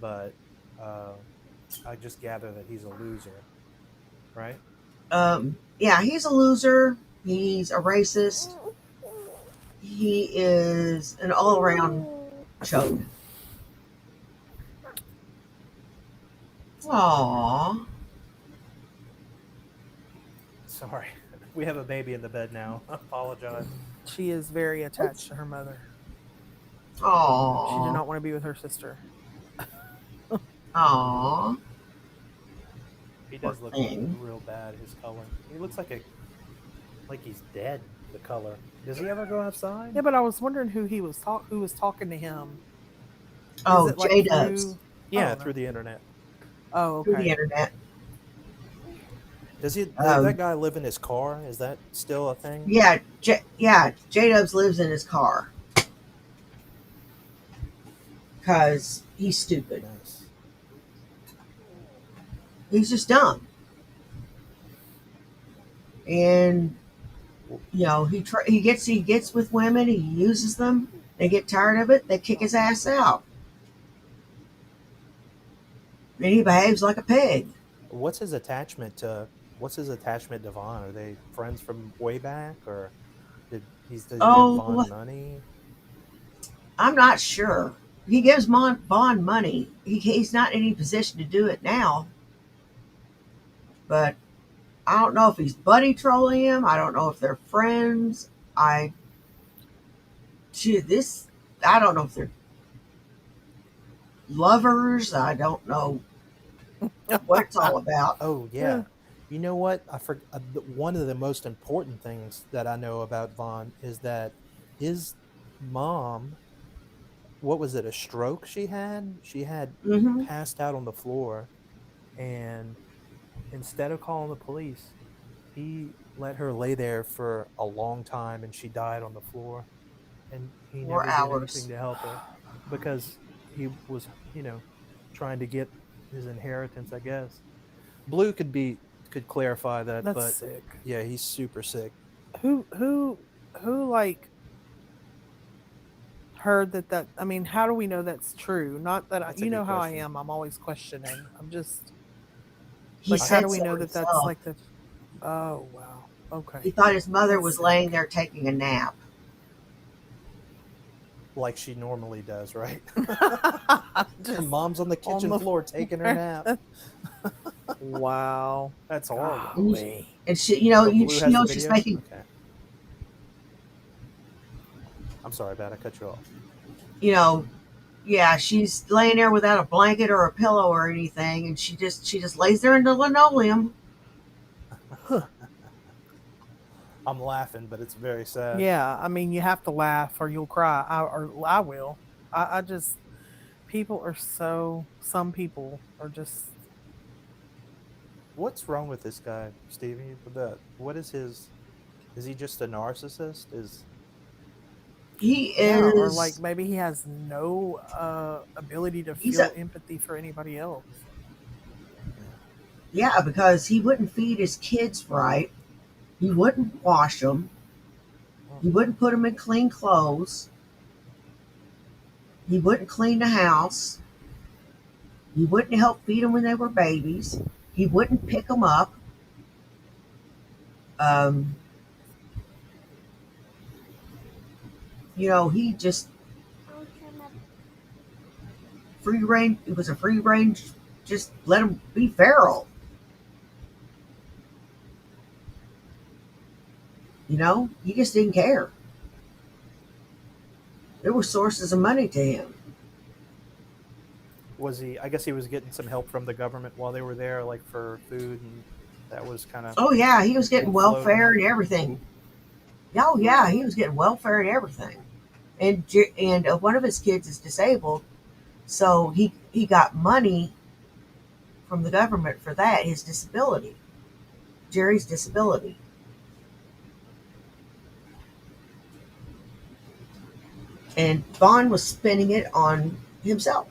but I just gather that he's a loser, right? Yeah, he's a loser. He's a racist. He is an all-around choke. Aww. Sorry. We have a baby in the bed now. I apologize. She is very attached to her mother. Aww. She did not want to be with her sister. Aww. He Poor does look thing. real bad. His color. He looks like he's dead. The color. Does he ever go outside? Yeah, but I was wondering who was talking to him. Is Oh, it like J Dubs through? Yeah, Oh through no. the internet. Oh through the okay. internet. Does that Um, guy live in his car? Is that still a thing? yeah, J Dubs lives in his car because he's stupid. Nice. He's just dumb, and he gets with women. He uses them. They get tired of it. They kick his ass out, and he behaves like a pig. What's his attachment to? What's his attachment to Vaughn? Are they friends from way back, or does he give Vaughn Oh, money? I'm not sure. He gives Vaughn money. He's not in any position to do it now, but I don't know if he's buddy trolling him. I don't know if they're friends. I to this I don't know if they're lovers. I don't know what it's all about. Oh yeah. You know what? One of the most important things that I know about Vaughn is that his mom, what was it, a stroke she had? She had Hmm. passed out on the floor, and instead of calling the police, he let her lay there for a long time and she died on the floor, and he 4 never did anything hours. to help her because he was, trying to get his inheritance, I guess. Blue could clarify that, That's but sick. yeah, he's super sick. Who like heard that? I mean, how do we know that's true? Not that That's a you good know how I question. am. I'm always questioning. I'm just He like, how said do we so know that that's himself. like the? Oh wow. He Okay. thought his mother That's was laying sick. there taking a nap. Like she normally does, right? Just Mom's on the on kitchen the floor taking her nap. wow. That's horrible. And, Golly. and she, Oh, Blue she has the knows she's video? making, Okay. I'm sorry, Bat, I cut you off. you know, yeah, she's laying there without a blanket or a pillow or anything, and she just lays there in the linoleum. I'm laughing, but it's very sad. Yeah, I mean, you have to laugh or you'll cry. Or I will. I just people are so. Some people are just. What's wrong with this guy, Stevie? What is his? Is he just a narcissist? He Yeah, or like is maybe he has no ability to he's feel a empathy for anybody else. Yeah, because he wouldn't feed his kids right. He wouldn't wash them. He wouldn't put them in clean clothes. He wouldn't clean the house. He wouldn't help feed them when they were babies. He wouldn't pick them up. Um, he just free range. It was a free range. Just let him be feral. He just didn't care. There were sources of money to him. Was he? I guess he was getting some help from the government while they were there, like for food, and that was kind of Oh yeah, he was getting welfare floating. and everything. Oh yeah, he was getting welfare and everything. And one of his kids is disabled, so he got money from the government for that, his disability, Jerry's disability. And Vaughn was spending it on himself.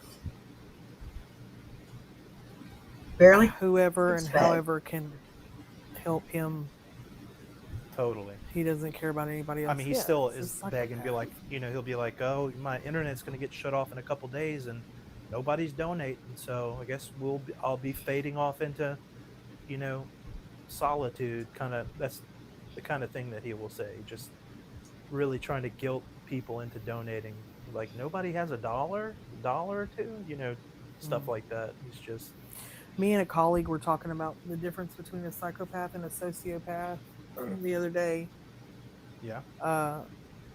Barely Whoever gets and fed. however can help him, Totally. he doesn't care about anybody I else. mean, he Yeah, still it's a is begging, be psychopath. like, he'll be like, "Oh, my internet's going to get shut off in a couple days, and nobody's donating, so I guess I'll be fading off into, you know, solitude." Kind of, that's the kind of thing that he will say. Just really trying to guilt people into donating. Like nobody has a dollar or two, stuff Mm. like that. He's just Me and a colleague were talking about the difference between a psychopath and a sociopath the other day. yeah. Uh,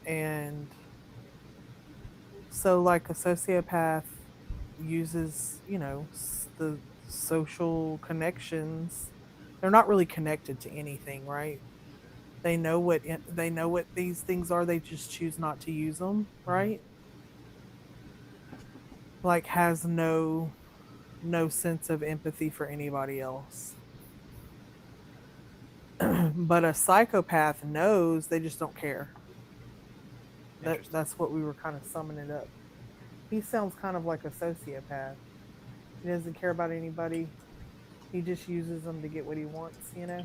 and so, like, a sociopath uses, the social connections. They're not really connected to anything, right? They know what these things are. They just choose not to use them, right? Like has no sense of empathy for anybody else. But a psychopath knows, they just don't care. Interesting. That's what we were kind of summing it up. He sounds kind of like a sociopath. He doesn't care about anybody. He just uses them to get what he wants, you know?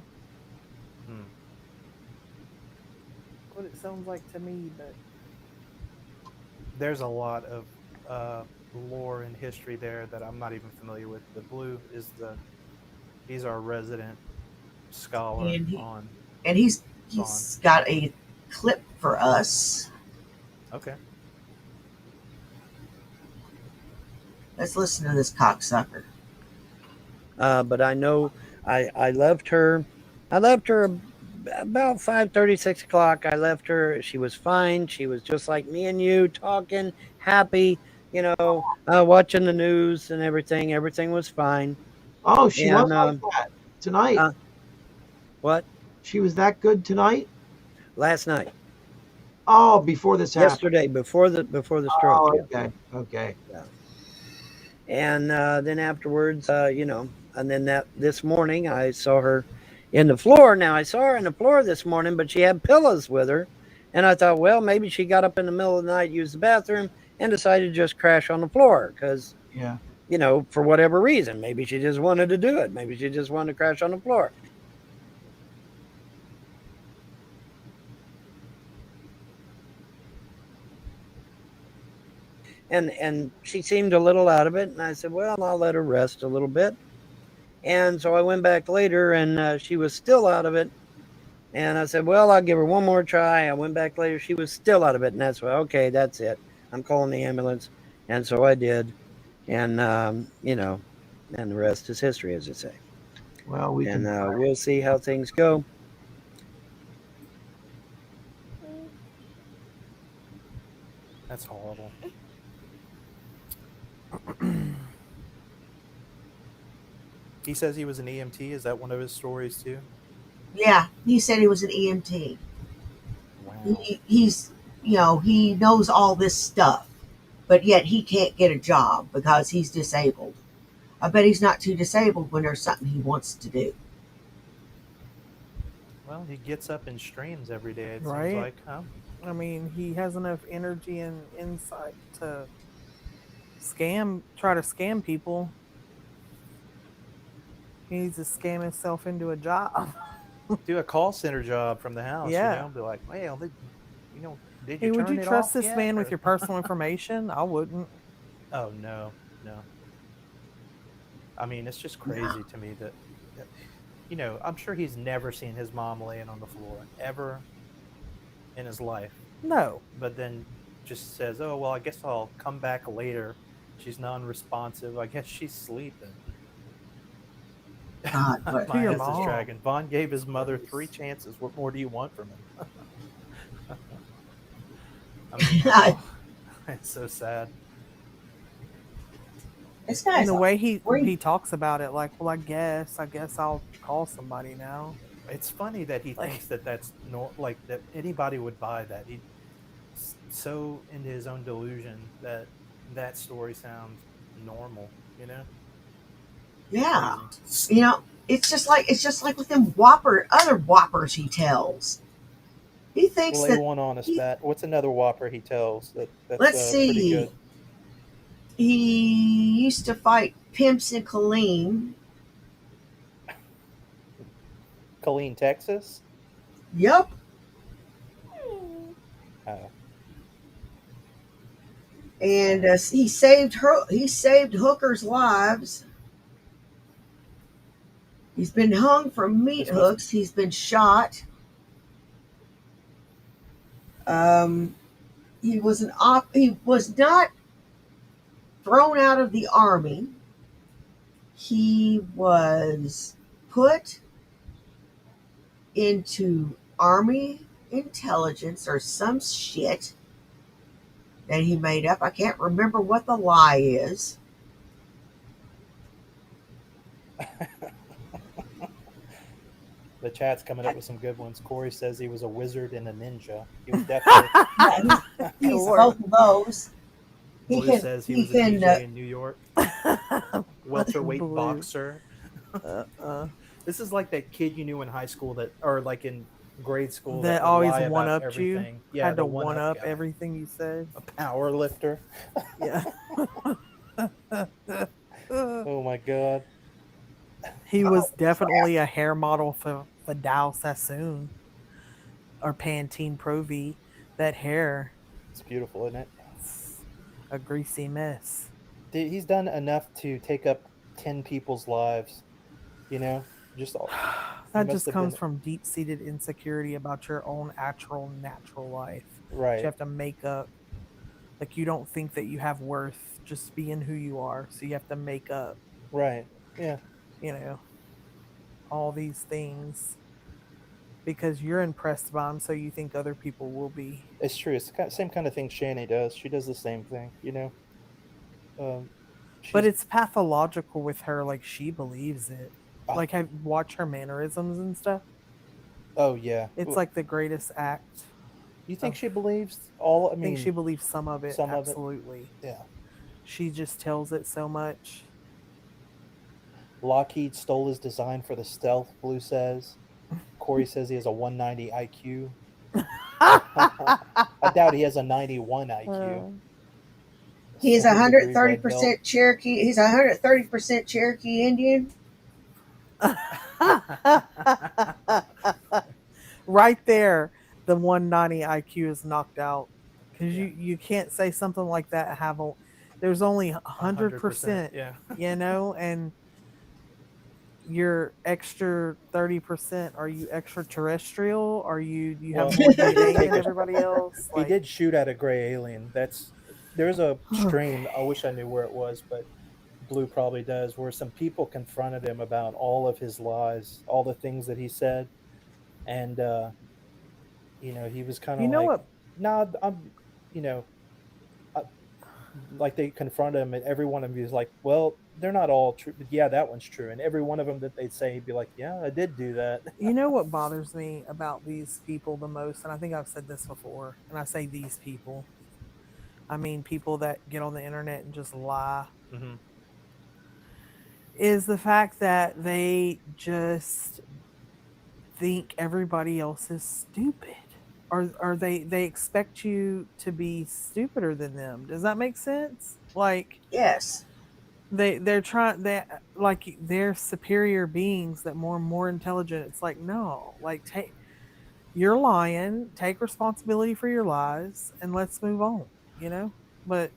Hmm. What it sounds like to me, but There's a lot of lore and history there that I'm not even familiar with. The Blue is he's our resident scholar And on he's Vaughn. got a clip for us. Okay. Let's listen to this cocksucker. But I know I left her. I left her about 5:30, 6 o'clock. I left her. She was fine. She was just like me and you, talking, happy, watching the news and everything. Everything was fine. Oh, she was And like that tonight. what? She was that good tonight. Last night, Oh, before this happened. yesterday, before the stroke. Oh, Yeah. okay. And then afterwards, and then this morning I saw her in the floor. Now I saw her in the floor this morning, but she had pillows with her, and I thought, well, maybe she got up in the middle of the night, used the bathroom, and decided to just crash on the floor because, Yeah. for whatever reason, maybe she just wanted to do it. Maybe she just wanted to crash on the floor. And she seemed a little out of it, and I said, well, I'll let her rest a little bit. And so I went back later, and she was still out of it. And I said, well, I'll give her one more try. I went back later. She was still out of it. And that's why, okay, that's it. I'm calling the ambulance. And so I did. And, and the rest is history, as they say. Well, we'll see how things go. That's horrible. He says he was an EMT. Is that one of his stories too? Yeah, he said he was an EMT. Wow. He's, he knows all this stuff, but yet he can't get a job because he's disabled. I bet he's not too disabled when there's something he wants to do. Well, he gets up and streams every day. It Right. seems like, huh? I mean, he has enough energy and insight to try to scam people. He needs to scam himself into a job. Do a call center job from the house. Yeah. Be like, well, did you Hey, would turn you it trust off this yet, man or- with your personal information? I wouldn't. Oh no. I mean, it's just crazy to me that I'm sure he's never seen his mom laying on the floor ever in his life. No. But then just says, oh, well, I guess I'll come back later. She's non-responsive. I guess she's sleeping. God, but My your ass is mom. dragging. Vaughn gave his mother 3 chances. What more do you want from him? I mean, it's so sad. this And guy's the way he great. talks about it, like, well, I guess I'll call somebody now. It's funny that he thinks that that's that anybody would buy that. He's so into his own delusion that story sounds normal. Yeah. Crazy. It's just like with them other whoppers he tells. He thinks Lay that one on us, Bat. What's another whopper he tells that's let's pretty see. good? He used to fight pimps in Killeen. Killeen, Texas. Yep. Oh. And he saved hookers' lives. He's been hung from meat hooks. He's been shot. He was not thrown out of the army. He was put into army intelligence or some shit that he made up. I can't remember what the lie is. The chat's coming up with some good ones. Corey says he was a wizard and a ninja. He was definitely. Yeah, he's Sure. both of those. Blue says he was a DJ in New York. Welterweight Blue. boxer. This is like that kid you knew in high school that, or like in grade school, That would always lie one about upped you. everything. Yeah, Had the to one up guy. everything you said. A power lifter. Yeah. Oh my god. He was definitely a hair model for Vidal Sassoon or Pantene Pro V. That hair, It's beautiful, isn't it? it's a greasy mess. He's done enough to take up 10 people's lives. You know, just all. That must just have comes been- from deep-seated insecurity about your own natural life. Right. You have to make up. Like, you don't think that you have worth just being who you are, so you have to make up, Right. Yeah. you know, all these things because you're impressed by them, so you think other people will be. It's true. It's the same kind of thing Shani does. She does the same thing, you know. But she's- it's pathological with her. Like, she believes it. Ah. Like, I watch her mannerisms and stuff. Oh yeah. It's like the greatest act. You think she believes all? I I mean, think she believes some of it. some of it. Absolutely. Yeah. She just tells it so much. Lockheed stole his design for the Stealth. Blue says. Corey says he has a 190 IQ. I doubt he has a 91 IQ. He's 100 degrees red 130% Cherokee. He's 130% Cherokee Indian. Right there, the 190 IQ is knocked out because you can't say something like that and have a. There's only 100%. Yeah. You know, and you're extra 30%. Are you extraterrestrial? Are you have Well, more DNA than everybody else? He did shoot at a gray alien. There's a stream. I wish I knew where it was, but Blue probably does, where some people confronted him about all of his lies, all the things that he said, and you know, he was kind of You know like, what? "No, I'm," you know, like they confronted him, and every one of them was like, "Well, they're not all true, but yeah, that one's true." And every one of them that they'd say, he'd be like, "Yeah, I did do that." You know what bothers me about these people the most, and I think I've said this before, and I say these people, I mean people that get on the internet and just lie, Mhm. is the fact that they just think everybody else is stupid. Or they expect you to be stupider than them. Does that make sense? Like, Yes. they're superior beings that more intelligent. It's like, no, like, you're lying, take responsibility for your lies, and let's move on, you know? But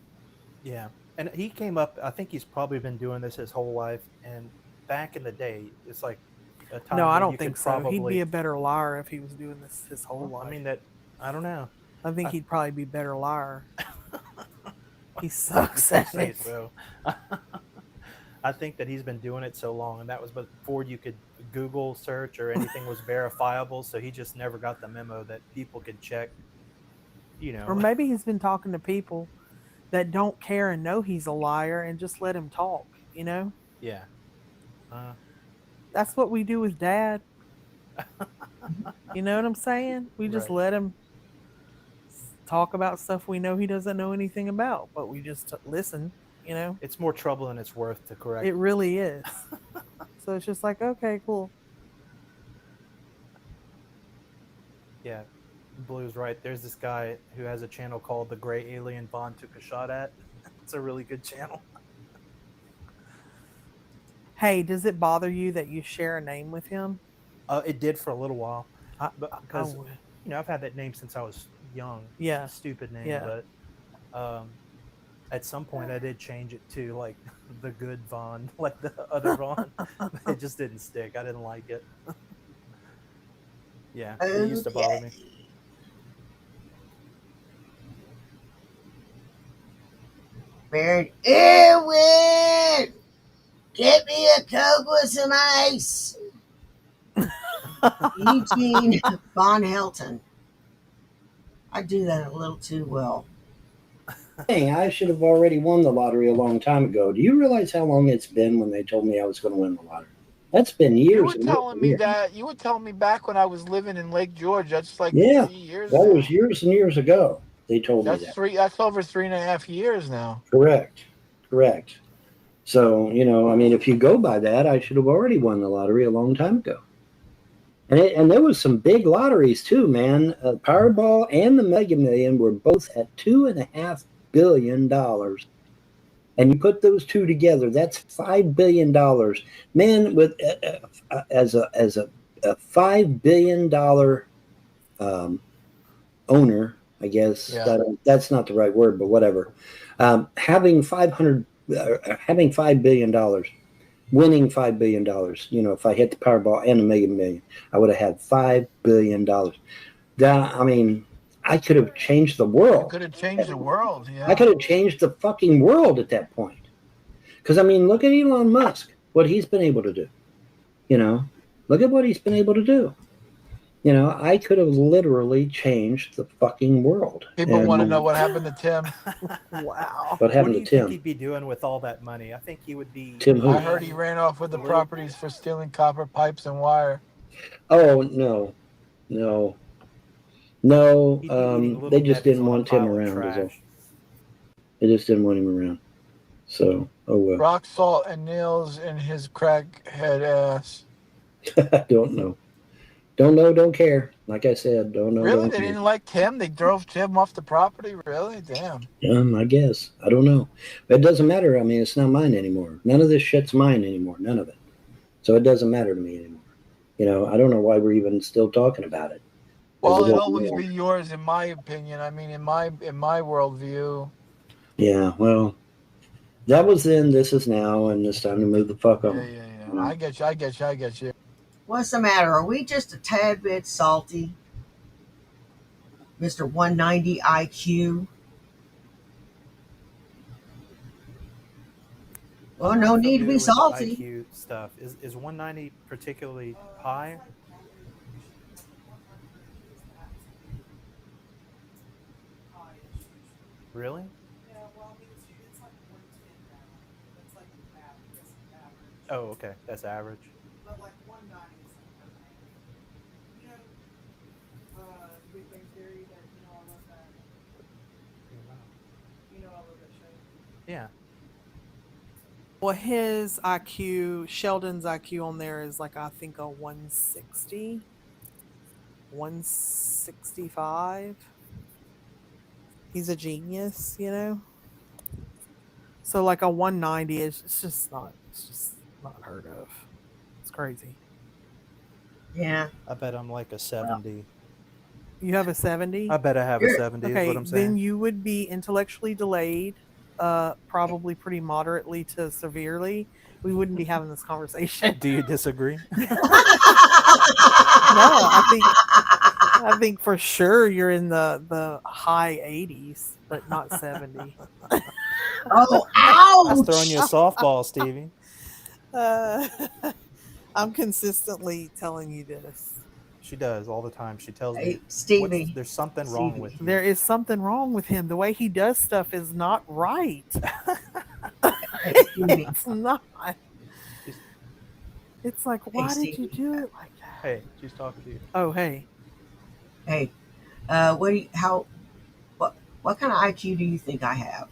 Yeah. And he came up, I think he's probably been doing this his whole life. And back in the day, it's like a time no, I when don't you think could so. He'd probably, be a better liar if he was doing this his whole life. I mean, that, I don't know. I think he'd probably be a better liar. He sucks at Say it. so. I think that he's been doing it so long, and that was before you could Google search or anything was verifiable. So he just never got the memo that people could check, you know. Or maybe he's been talking to people that don't care and know he's a liar and just let him talk, you know? Yeah. That's what we do with Dad. You know what I'm saying? We just Right. let him talk about stuff we know he doesn't know anything about, but we just listen, you know? It's more trouble than it's worth to correct. It really is. So it's just like, okay, cool. Yeah. Blue's right. There's this guy who has a channel called The Gray Alien Vaughn Took a Shot At. It's a really good channel. Hey, does it bother you that you share a name with him? It did for a little while. Because, would. you know, I've had that name since I was young. Yeah. Stupid name. Yeah. But at some point I did change it to like the good Vaughn, like the other Vaughn. It just didn't stick. I didn't like it. Yeah, it used to bother me. Baron Irwin, get me a Coke with some ice. Eugene Von Helton. I do that a little too well. Dang, I should have already won the lottery a long time ago. Do you realize how long it's been when they told me I was going to win the lottery? That's been You years were and years telling and me years. that. You were telling me back when I was living in Lake George. That's like Yeah, 3 years that now. was years and years ago. They told me that. That's over 3.5 years now. Correct. Correct. So, I mean, if you go by that, I should have already won the lottery a long time ago. And there was some big lotteries too, man. Powerball and the Mega Million were both at $2.5 billion. And you put those two together, that's $5 billion. Man, with as a $5 billion owner, I guess Yeah. that's not the right word, but whatever. Having $5 billion, winning $5 billion. If I hit the Powerball and the Mega Million, I would have had $5 billion. I mean, I could have changed the You world. could have changed the world. I Yeah. could have changed the fucking world at that point. Because I mean, look at Elon Musk, what he's been able to do. Look at what he's been able to do. I could have literally changed the fucking world. People want to And know what happened to Tim. Wow. what What happened do to you think Tim? he'd be doing with all that money? I think he would be. Tim who? I heard he ran off with the properties for stealing copper pipes and wire. Oh no, no, He'd be eating little they just Debbie's didn't on a want Tim pile of around. Is all. trash. They just didn't want him around. So, oh well. Rock salt and nails in his crackhead ass. I don't know. Don't know. Don't care. Like I said, don't know. Really? Don't They care. didn't like Tim? They drove Tim off the property? Really? Damn. I guess. I don't know. But it doesn't matter. I mean, it's not mine anymore. None of this shit's mine anymore. None of it. So it doesn't matter to me anymore. I don't know why we're even still talking about it. Well, it'll always be yours, in my opinion. I mean, in my worldview. Yeah, well, that was then, this is now, and it's time to move the fuck on. Yeah. I get you. What's the matter? Are we just a tad bit salty? Mr. 190 IQ? Well, I'm no not need to be familiar with the salty. IQ stuff. Is 190 particularly high? Really? Yeah, well, I mean, it's like 110 now. That's like average. Oh, okay. That's average. But like 190 is like okay. Big Bang Theory, that, I love that. I love that show. Yeah. Well, his IQ, Sheldon's IQ on there is like, I think, a 160, 165. He's a genius, So like a 190 it's just not heard of. It's crazy. Yeah. I bet I'm like a 70. You have a 70? I bet I have a 70 is what I'm saying. Then you would be intellectually delayed, probably pretty moderately to severely. We wouldn't be having this conversation. Do you disagree? No, I think for sure you're in the high 80s, but not 70. Oh, ouch! I was throwing you a softball, Stevie. I'm consistently telling you this. She does all the time. She tells Hey, me, Stevie. there's something wrong with you. There is something wrong with him. The way he does stuff is not right. It's not. It's like, why did you do it like that? Hey, she's talking to you. Oh, hey. Hey, what kind of IQ do you think I have?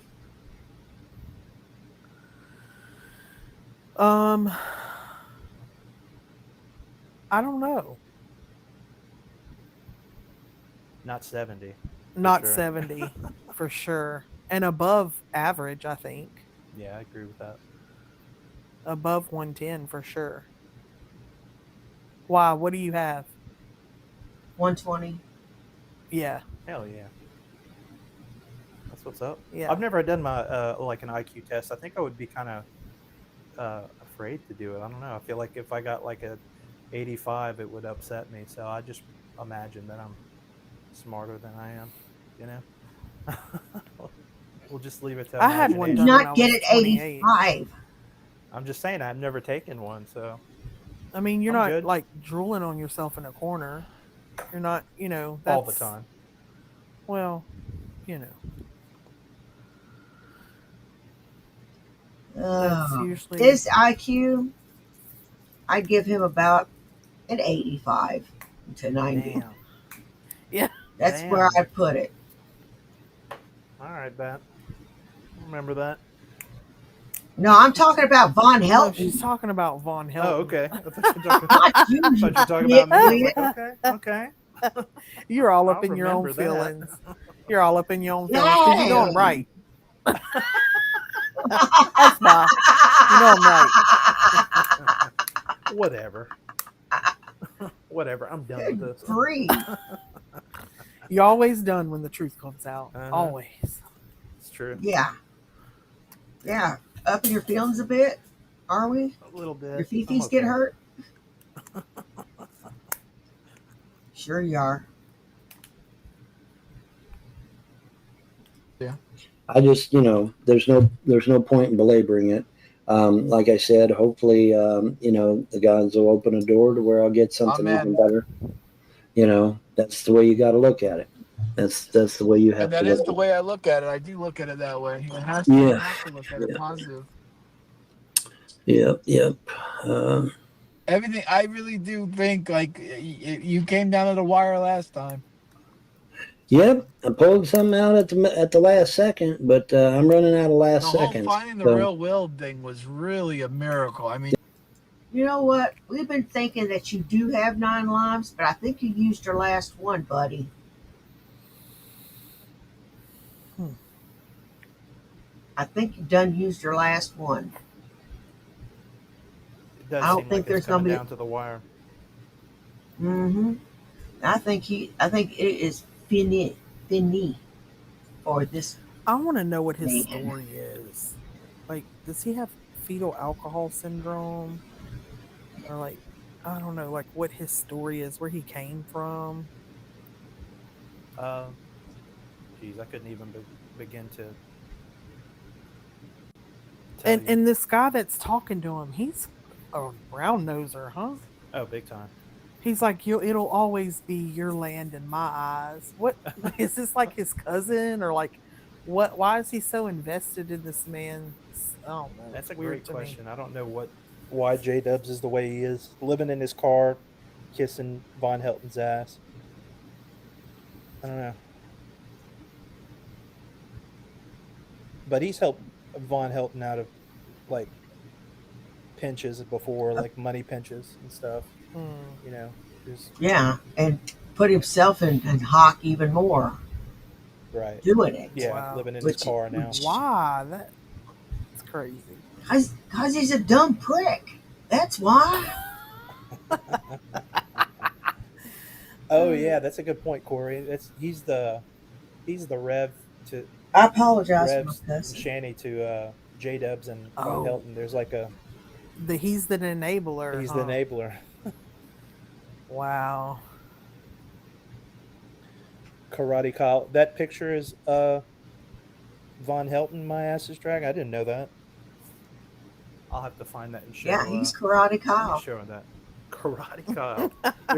I don't know. Not 70. Not sure. 70 for sure. And above average, I think. Yeah, I agree with that. Above 110 for sure. Why? What do you have? 120. Yeah. Hell yeah. That's what's up. Yeah. I've never done my like an IQ test. I think I would be kind of afraid to do it. I don't know. I feel like if I got like a 85, it would upset me. So I just imagine that I'm smarter than I am. We'll just leave it to I had one done. Not get it 85. I'm just saying I've never taken one, so I mean, you're I'm not good. like drooling on yourself in a corner. You're not, that's, all the time. Well, That's usually This IQ, I'd give him about an 85 to 90. Damn. Yeah. That's where Damn. I'd put it. All right, Bet. Remember that. No, I'm talking about Von No, Helton. she's talking about Von Helton. Oh, okay. I thought you were talking, Not you, I thought you were talking about me. I was like, nitwit. okay. You're all up I'll in your own remember that. feelings. You're all up in your own feelings because you know I'm right. That's why. You know I'm right. Whatever. Whatever. I'm done with this. Free. You're always done when the truth comes out. Uh-huh. Always. It's true. Yeah. Yeah. Up in your feelings a bit, are we? A little bit. Your fifis get hurt? Sure you are. Yeah. I just, there's no point in belaboring it. Like I said, hopefully, the gods will open a door to where I'll get something even better. That's the way you got to look at it. That's the way you have And that to is look the at way I look at it. I do look at it that way. It has to, Yeah. have to look at it positive. it. Yep. Everything, I really do think, like, you came down to the wire last time. Yep. I pulled something out at the last second, but I'm running out of last The whole seconds. finding the so- real will thing was really a miracle. I mean, You know what? We've been thinking that you do have 9 lives, but I think you used your last one, buddy. I think you done used your last one. It does I don't seem think like there's it's coming gonna be- down to the wire. Mm-hmm. I think it is fini for this. I want to know what his Man. story is. Like, does he have fetal alcohol syndrome? Or, like, I don't know, like, what his story is, where he came from. Geez, I couldn't even begin to. And this guy that's talking to him, he's a brown noser, huh? Oh, big time. He's like, it'll always be your land in my eyes. What is this, like his cousin, or like what? Why is he so invested in this man? I don't know. That's a It's weird great to me. question. I don't know why J Dubs is the way he is, living in his car, kissing Von Helton's ass. I don't know. But he's helped Von Helton out of like pinches before, like money pinches and stuff. Just Yeah, and put himself in hock even more. right. Doing it. Yeah, Wow. living in Which- his car now. Why? That's crazy. Cause he's a dumb prick. That's why. Oh yeah, that's a good point, Corey. He's the Rev to I apologize for my Rev's cussing. Shanny to J Dubs and Von Oh. Helton. There's like He's the enabler. he's huh? the enabler. Wow. Karate Kyle. That picture is Von Helton. My ass is dragging. I didn't know that. I'll have to find that and show. Yeah, he's Karate Kyle. Show that. Karate Kyle.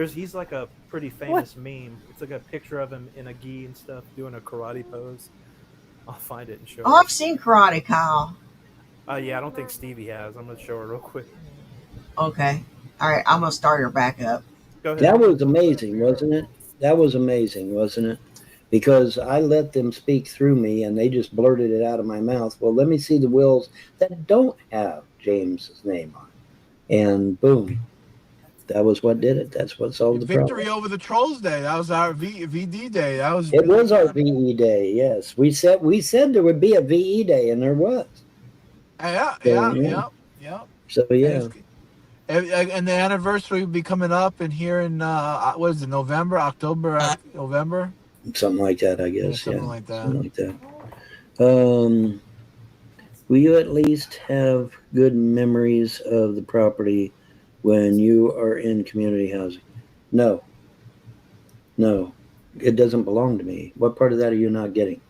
He's like a pretty famous meme. It's like a picture of him in a gi and stuff doing a karate pose. I'll find it and show Oh, I've seen Karate Kyle. Yeah, I don't think Stevie has. I'm gonna show her real quick. Okay. All right, I'm gonna start her back up. Go ahead. That was amazing, wasn't it? That was amazing, wasn't it? Because I let them speak through me and they just blurted it out of my mouth. Well, let me see the wills that don't have James's name on it. And boom. That was what did it. That's what solved the victory problem. over the Trolls Day. That was our VD Day. That was. It was our VE day, yes. We said there would be a VE day, and there was. Yeah. So yeah. And the anniversary will be coming up and here in what is it, October, November? Something like that, I guess. Something like that. Something like that. Will you at least have good memories of the property when you are in community housing? No. It doesn't belong to me. What part of that are you not getting?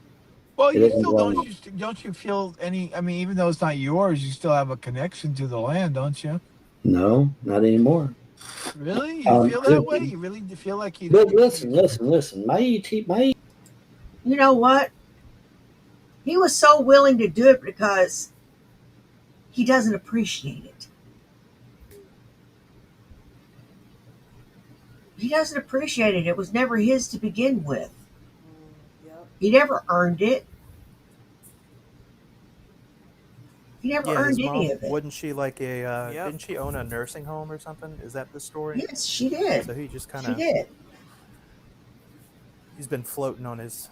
Well, It you doesn't still belong. don't you feel any? I mean, even though it's not yours, you still have a connection to the land, don't you? No, not anymore. Really? You feel that way? You really feel like you? But listen. My You know what? He was so willing to do it because he doesn't appreciate it. he doesn't appreciate it. It was never his to begin with. Yep. He never earned it. He never Yeah, earned his any mom, of it. wasn't she like a, Yep. didn't she own a nursing home or something? Is that the story? Yes, she did. So he just kind She of, did. he's been floating on his,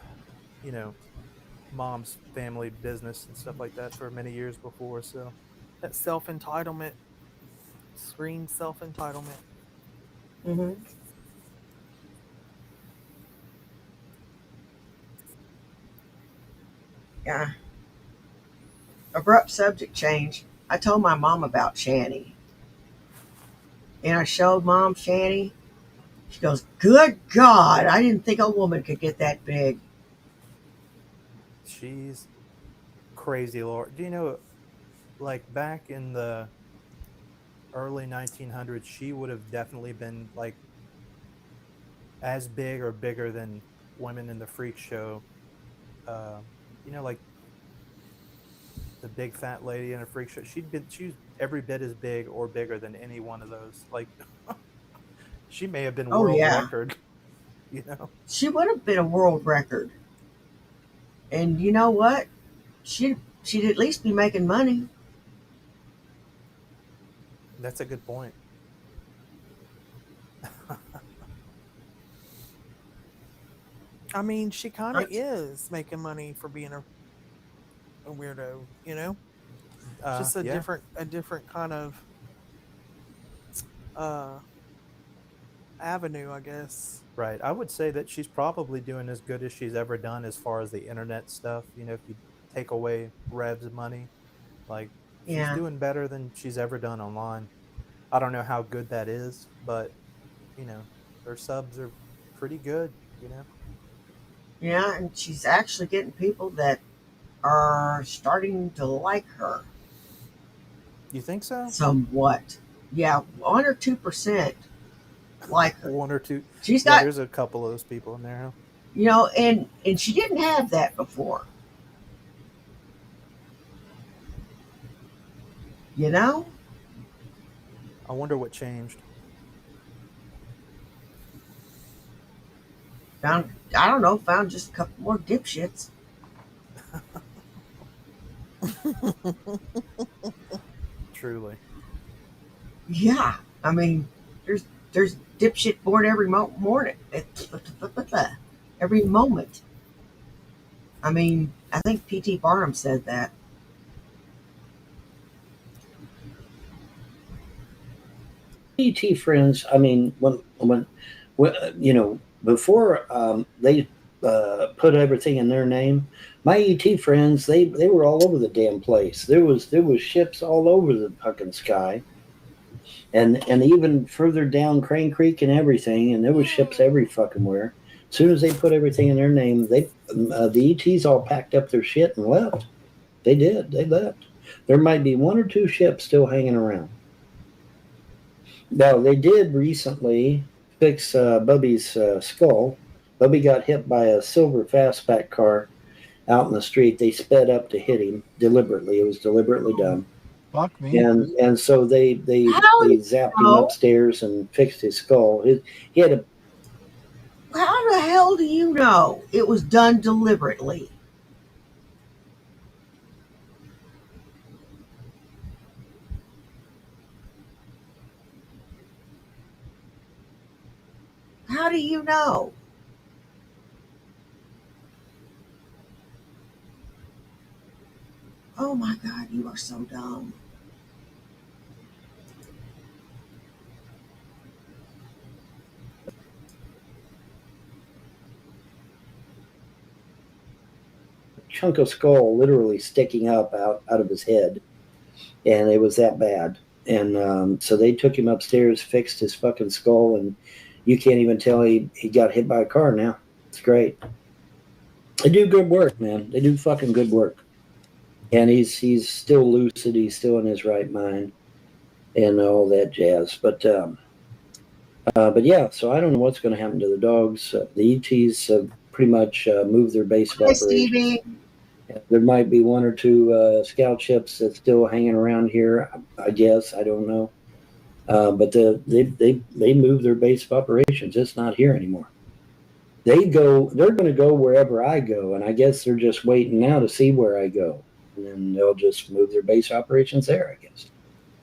you know, mom's family business and stuff like that for many years before. So That self entitlement screams self entitlement. Mm-hmm. Yeah. Abrupt subject change. I told my mom about Shanny. And I showed Mom Shanny. She goes, "Good God, I didn't think a woman could get that big." she's crazy, Lord. Do you know, like back in the early 1900s, she would have definitely been like as big or bigger than women in the freak show. Uh, you know, like the big fat lady in a freak show. She was every bit as big or bigger than any one of those. Like she may have been Oh, world yeah. record. You know, She would have been a world record. And you know what? She'd at least be making money. that's a good point. I mean, she kind of Right. is making money for being a weirdo, you know? Just Yeah, a different kind of uh avenue, I guess. right. I would say that she's probably doing as good as she's ever done as far as the internet stuff. You know, if you take away Rev's money, like she's Yeah. doing better than she's ever done online. I don't know how good that is, but you know, her subs are pretty good. You know, Yeah. And she's actually getting people that are starting to like her you think so? somewhat. Yeah. 1 or 2% like her. One or two. She's Yeah, got, there's a couple of those people in there. Huh? and she didn't have that before. You know? I wonder what changed. I don't know, found just a couple more dipshits. Truly. Yeah. I mean, there's dipshit born every morning. Every moment. I mean, I think P.T. Barnum said that. ET friends. I mean, when you know, before they put everything in their name, my ET friends they were all over the damn place. There was ships all over the fucking sky, and even further down Crane Creek and everything, and there was ships every fucking where. As soon as they put everything in their name, the ETs all packed up their shit and left. They did. They left. There might be 1 or 2 ships still hanging around. Now, they did recently fix Bubby's skull. Bubby got hit by a silver fastback car out in the street. They sped up to hit him deliberately. It was deliberately done. Fuck me. And so How they do zapped you him know? upstairs and fixed his skull. He had a How the hell do you know it was done deliberately? How do you know? Oh my God, you are so dumb. chunk of skull literally sticking up out of his head, and it was that bad. And so they took him upstairs, fixed his fucking skull, and you can't even tell he got hit by a car now. It's great. They do good work, man. They do fucking good work. And he's still lucid. He's still in his right mind, and all that jazz. But yeah. So I don't know what's going to happen to the dogs. The ETs have pretty much moved their base of Hi, operations. Stevie. There might be 1 or 2 scout ships that's still hanging around here. I guess I don't know. But they moved their base of operations. It's not here anymore. They're going to go wherever I go, and I guess they're just waiting now to see where I go, and then they'll just move their base operations there, I guess.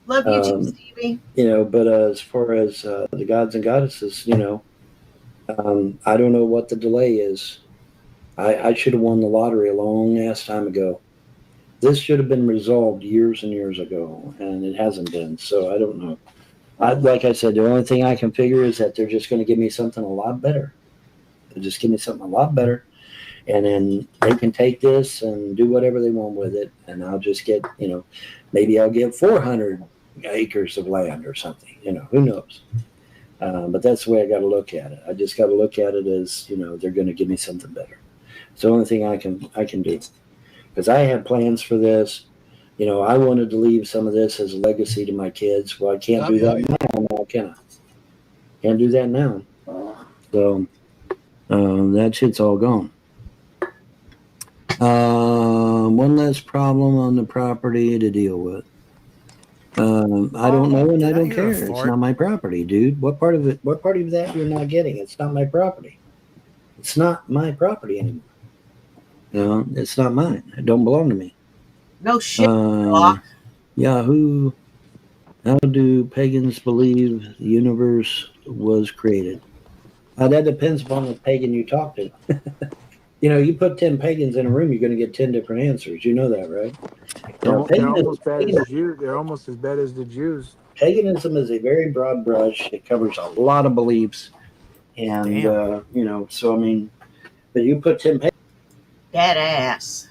Love you too, Stevie. But as far as the gods and goddesses, I don't know what the delay is. I should have won the lottery a long ass time ago. This should have been resolved years and years ago, and it hasn't been. So I don't know. Like I said, the only thing I can figure is that they're just going to give me something a lot better. They'll just give me something a lot better, and then they can take this and do whatever they want with it, and I'll just get, maybe I'll get 400 acres of land or something. Who knows? But that's the way I got to look at it. I just got to look at it as, they're going to give me something better. It's the only thing I can do, because I had plans for this. I wanted to leave some of this as a legacy to my kids. Well, I can't do that now, can I? Can't do that now. So that shit's all gone. One less problem on the property to deal with. I don't know, and I don't care. It's not my property, dude. What part of that you're not getting? It's not my property. It's not my property anymore. It's not mine. It don't belong to me. No shit. Yahoo! How do pagans believe the universe was created? That depends upon the pagan you talk to. You put 10 pagans in a room, you're going to get 10 different answers. You know that, right? They're almost as bad as the Jews. Paganism is a very broad brush. It covers a lot of beliefs. And, so, I mean, but you put 10 pagans. That ass.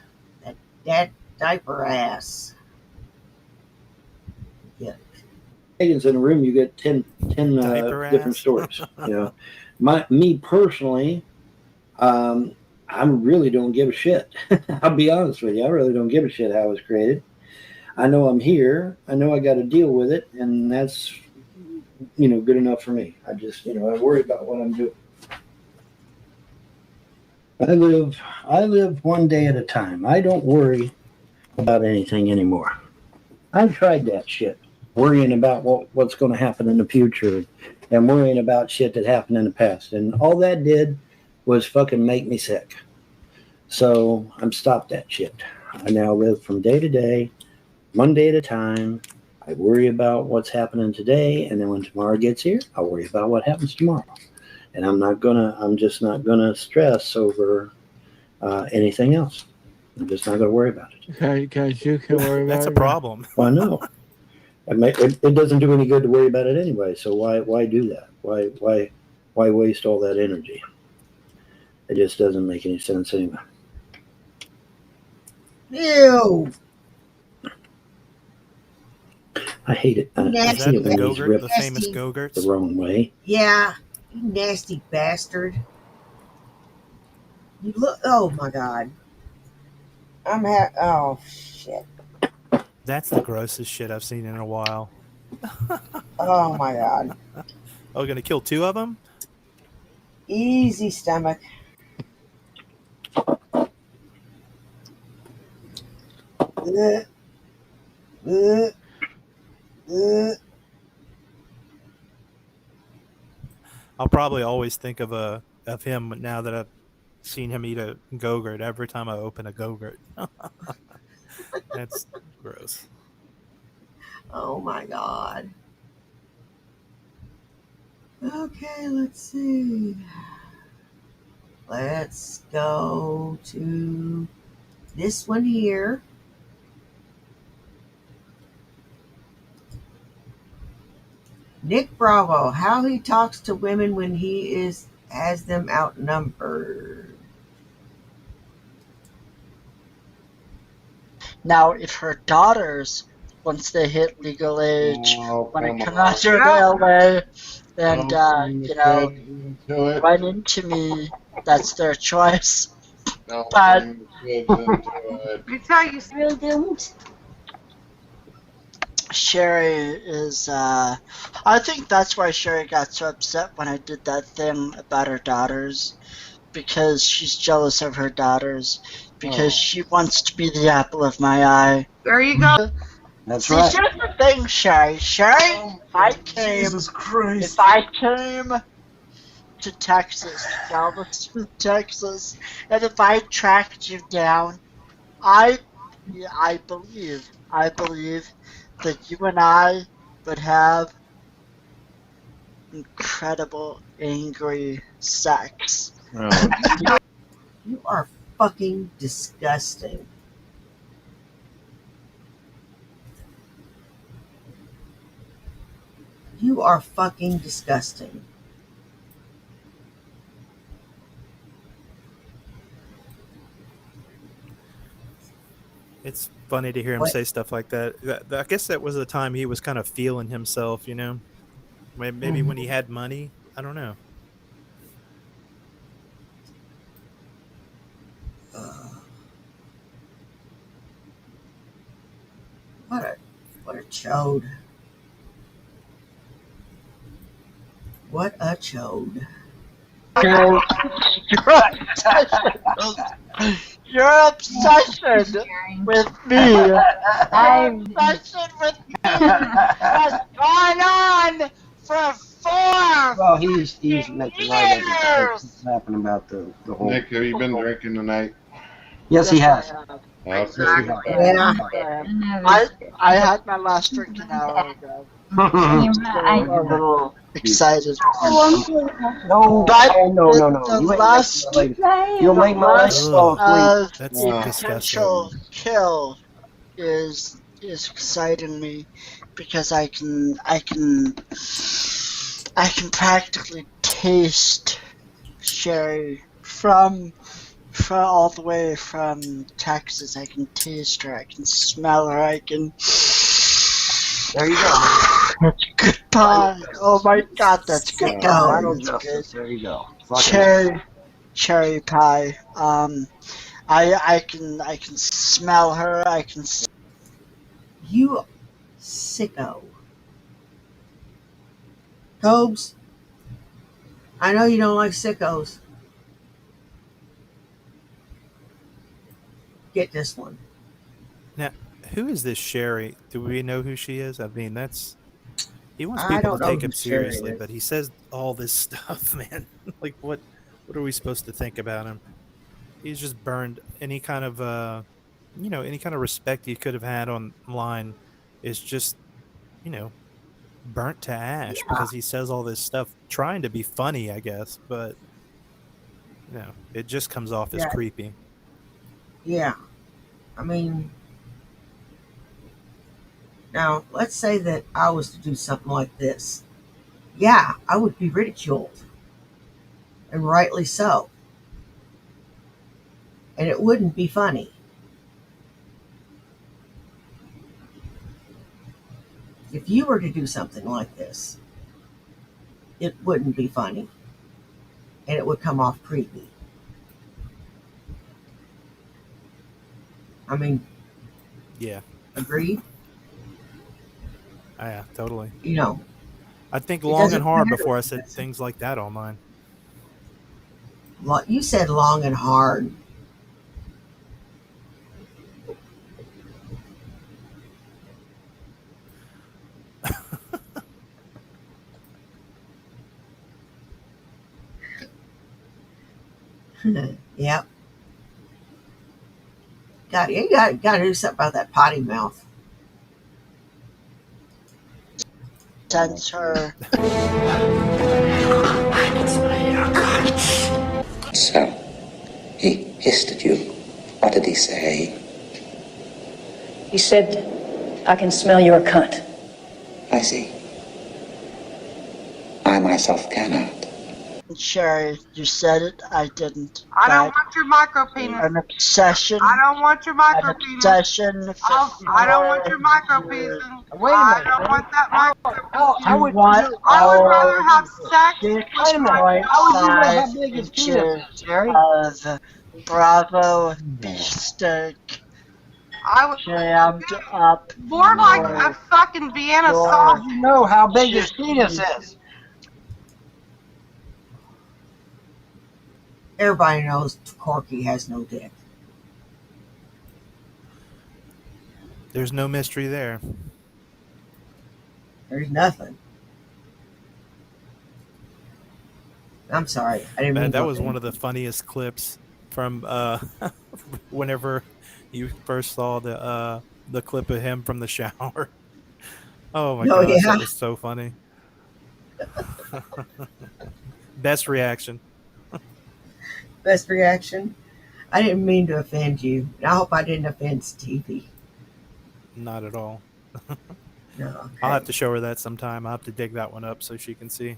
That diaper ass. Yeah. Pagans in a room, you get 10 different stories. Me personally, I really don't give a shit. I'll be honest with you. I really don't give a shit how it was created. I know I'm here. I know I got to deal with it, and that's, good enough for me. I just, I worry about what I'm doing. I live one day at a time. I don't worry about anything anymore. I've tried that shit, worrying about what's going to happen in the future and worrying about shit that happened in the past. And all that did was fucking make me sick. So I'm stopped that shit. I now live from day to day, one day at a time. I worry about what's happening today, and then when tomorrow gets here, I'll worry about what happens tomorrow. And I'm just not gonna stress over anything else. I'm just not gonna worry about it. Guys, you can worry about it. That's a problem. Well, no. It doesn't do any good to worry about it anyway. So why do that? Why waste all that energy? It just doesn't make any sense anyway. Ew. I hate it. I Nasty. hate it when he's ripped The famous Go-Gurts? the wrong way. Yeah. You nasty bastard. You look. Oh my god. Oh shit. That's the grossest shit I've seen in a while. Oh my god. Oh, gonna kill 2 of them? Easy stomach. I'll probably always think of him now that I've seen him eat a Go-Gurt every time I open a Go-Gurt. That's gross. Oh my god. Okay, let's see. Let's go to this one here. Nick Bravo, how he talks to women when he has them outnumbered. Now, if her daughters, once they hit legal age, want to come out to LA and, run into me, that's their choice. But You tell you still don't. Sherry is, I think that's why Sherry got so upset when I did that thing about her daughters, because she's jealous of her daughters, because she wants to be the apple of my eye. There you go. That's See, right. here's the thing, Sherry. Jesus Christ. If I came to Texas, Galveston, Texas, and if I tracked you down, I believe that you and I would have incredible angry sex. Oh, You are fucking disgusting. You are fucking disgusting. It's funny to hear him What? say stuff like that. I guess that was the time he was kind of feeling himself, you know? Maybe when he had money. I don't know. What a chode. What a chode. Your obsession with me. Your obsession with me has gone on for 4 well, he's making light of it. years. He's laughing about the whole. Nick, have you been drinking tonight? Yes, he has. Okay. Yeah. I had my last drink an hour ago. I'm a little excited. No, But no. the lust You'll make my legs fall asleep. That's of disgusting. potential kill is exciting me because I can practically taste Sherry from all the way from Texas. I can taste her. I can smell her. I can. There you go. That's good pie. Oh my God, that's good Sicko. pie. Final That's justice. good. There you go. Cherry pie. I can smell her. I can. You sicko. Tobes, I know you don't like sickos. Get this one. Now, who is this Sherry? Do we know who she is? I mean, he wants I people don't to know take who him Sherry seriously, is. but he says all this stuff, man. Like, what are we supposed to think about him? He's just burned any kind of any kind of respect he could have had online is just, burnt to ash because he says all this stuff trying to be funny, I guess, but it just comes off as Yeah. creepy. Yeah. I mean, now let's say that I was to do something like this. Yeah, I would be ridiculed. And rightly so. And it wouldn't be funny. If you were to do something like this, it wouldn't be funny. And it would come off creepy. I mean, Yeah. agreed? Yeah, totally. I think it long doesn't and hard matter. before I said things like that online. You said long and hard. Yep. You got to do something about that potty mouth. Sense her. So, he hissed at you. What did he say? He said, I can smell your cunt. I see. I myself cannot. Sherry, you said it, I didn't. I don't want your micro penis. An obsession. I don't want your micro An penis. obsession. I don't want your micro penis. Wait a I minute. don't want that micro penis. I would rather have sex with Wait a minute. my How would you know how big his penis is, Sherry? of Bravo beefsteak I would jammed up. more like a fucking Vienna Your- sausage. You know how big his penis is. Everybody knows Corky has no dick. There's no mystery there. There's nothing. I'm sorry. I didn't mean That to was one offend of the you. funniest clips from whenever you first saw the clip of him from the shower. Oh my Oh, gosh, yeah. that was so funny. Best reaction. Best reaction. I didn't mean to offend you. I hope I didn't offend Stevie. Not at all. No, I'll have okay. to show her that sometime. I'll have to dig that one up so she can see.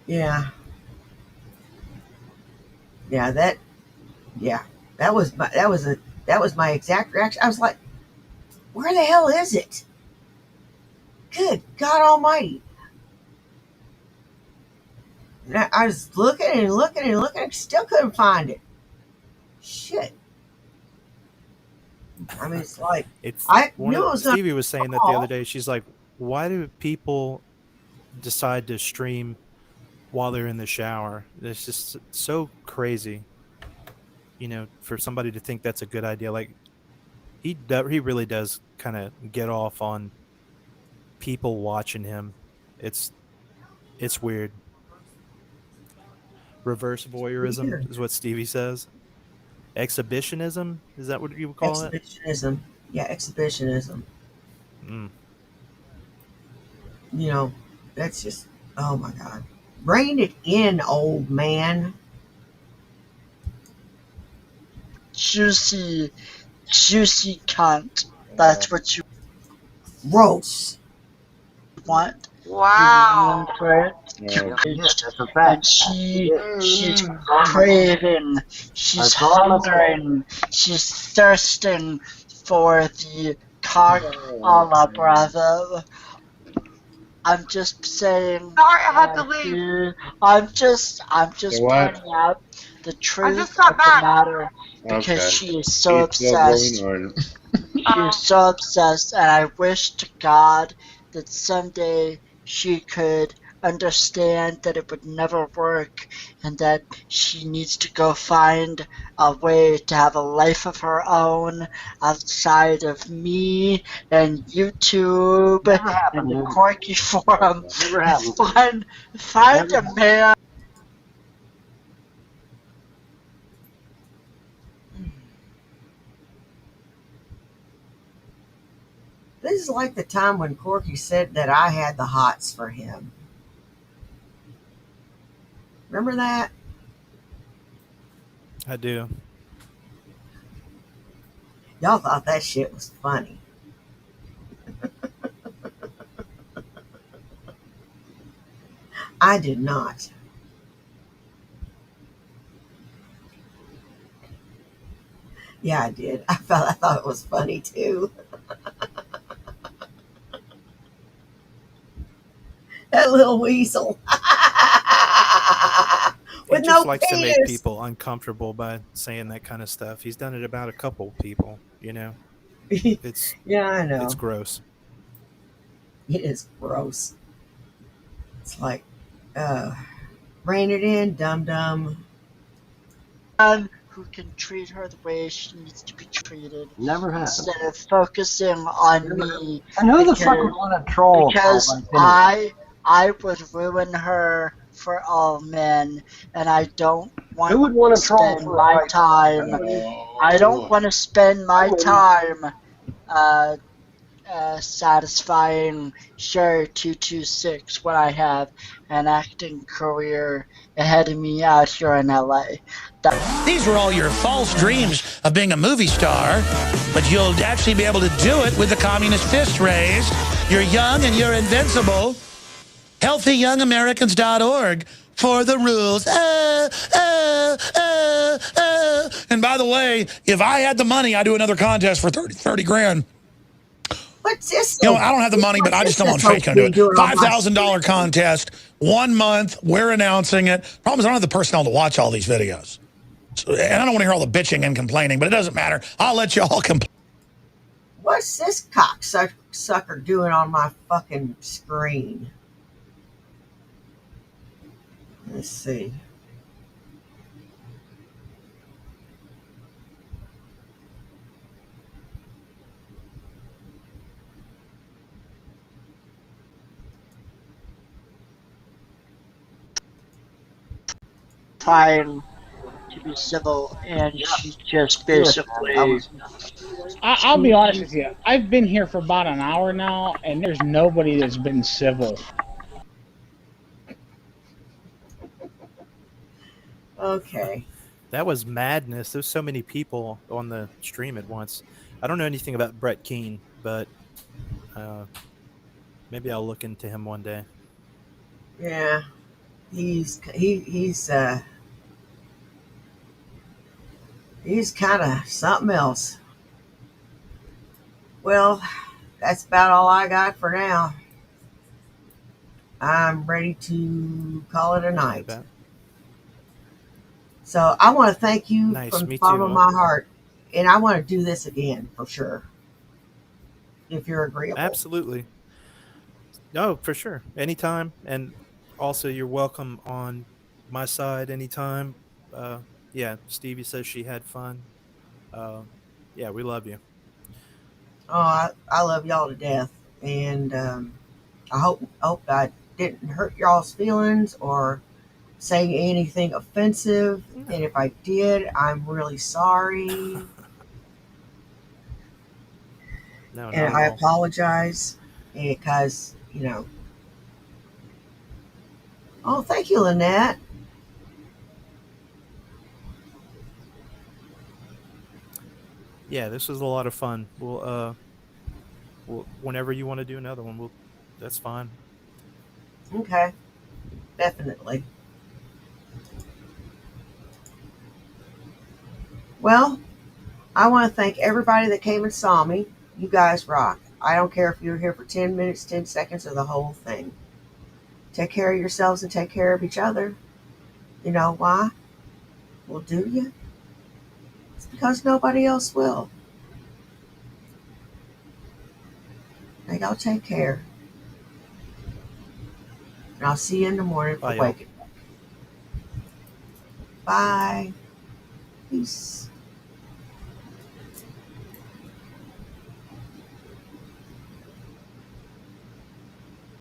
Yeah. Yeah, that yeah. That was my exact reaction. I was like, where the hell is it? Good God Almighty. And I was looking and looking and looking, still couldn't find it. Shit. I mean, it's like It's I one knew of it was gonna Stevie was saying that the other fall. day. She's like, "Why do people decide to stream while they're in the shower? It's just so crazy, for somebody to think that's a good idea. Like he really does kind of get off on people watching him. It's it's weird. Reverse voyeurism Weird. is what Stevie says. Exhibitionism, is that what you would call it? Exhibitionism. Yeah, exhibitionism. Mm. You know, that's just oh my God. Rein it in, old man. Juicy, juicy cunt. That's what you Gross. want. Wow. You for it. Yes, that's a And fact. she's craving, she's hungering, she's thirsting for the cock a la Bravo. I'm just saying. Sorry, I had to leave. I'm just what? pointing out the I truth just got of the back. matter because Okay. she is so He's still obsessed. going, or She is so obsessed, and I wish to God that someday she could understand that it would never work and that she needs to go find a way to have a life of her own outside of me and YouTube Never and happened, the dude. Corky Forum. Never happened. Find Never a man. This is like the time when Corky said that I had the hots for him. Remember that? I do. Y'all thought that shit was funny. I did not. Yeah, I did. I thought it was funny too. That little weasel. He With just no likes to make penis. people uncomfortable by saying that kind of stuff. He's done it about a couple people, It's Yeah, I it's know. gross. It is gross. It's like, rein it in, dum dum. Who can treat her the way she needs to be treated Never happened. instead of focusing on me. And who the fuck would want to troll? Because like I would ruin her for all men, and I don't want Who would want to to troll spend for my like- time. I don't want to spend my time satisfying Sherry 226 when I have an acting career ahead of me out here in LA. These were all your false dreams of being a movie star, but you'll actually be able to do it with the communist fist raised. You're young and you're invincible. HealthyYoungAmericans.org for the rules. And by the way, if I had the money, I'd do another contest for 30 grand. What's this? I don't have the money, but I just know I'm straight going to do it. $5,000 contest, 1 month. We're announcing it. Problem is, I don't have the personnel to watch all these videos. So, and I don't want to hear all the bitching and complaining, but it doesn't matter. I'll let you all complain. What's this cocksucker doing on my fucking screen? Let's see. trying to be civil, and she just basically. I'll be honest with you. I've been here for about an hour now, and there's nobody that's been civil. Okay. That was madness. There's so many people on the stream at once. I don't know anything about Brett Keane, but maybe I'll look into him one day. Yeah, he's kind of something else. Well, that's about all I got for now. I'm ready to call it a night. So I want to thank you from the bottom of my heart, and I want to do this again for sure, if you're agreeable. Absolutely. No, for sure. Anytime. And also, you're welcome on my side anytime. Yeah, Stevie says she had fun. Yeah, we love you. Oh, I love y'all to death, and I hope I didn't hurt y'all's feelings or say anything offensive. And if I did, I'm really sorry. No, And I apologize because, oh, thank you, Lynette. Yeah, this was a lot of fun. We'll whenever you want to do another one, that's fine. Okay, definitely. Well, I want to thank everybody that came and saw me. You guys rock. I don't care if you were here for 10 minutes, 10 seconds, or the whole thing. Take care of yourselves and take care of each other. You know why? Well, do you? It's because nobody else will. Now, y'all take care. And I'll see you in the morning for Bye, waking up. Bye. Peace.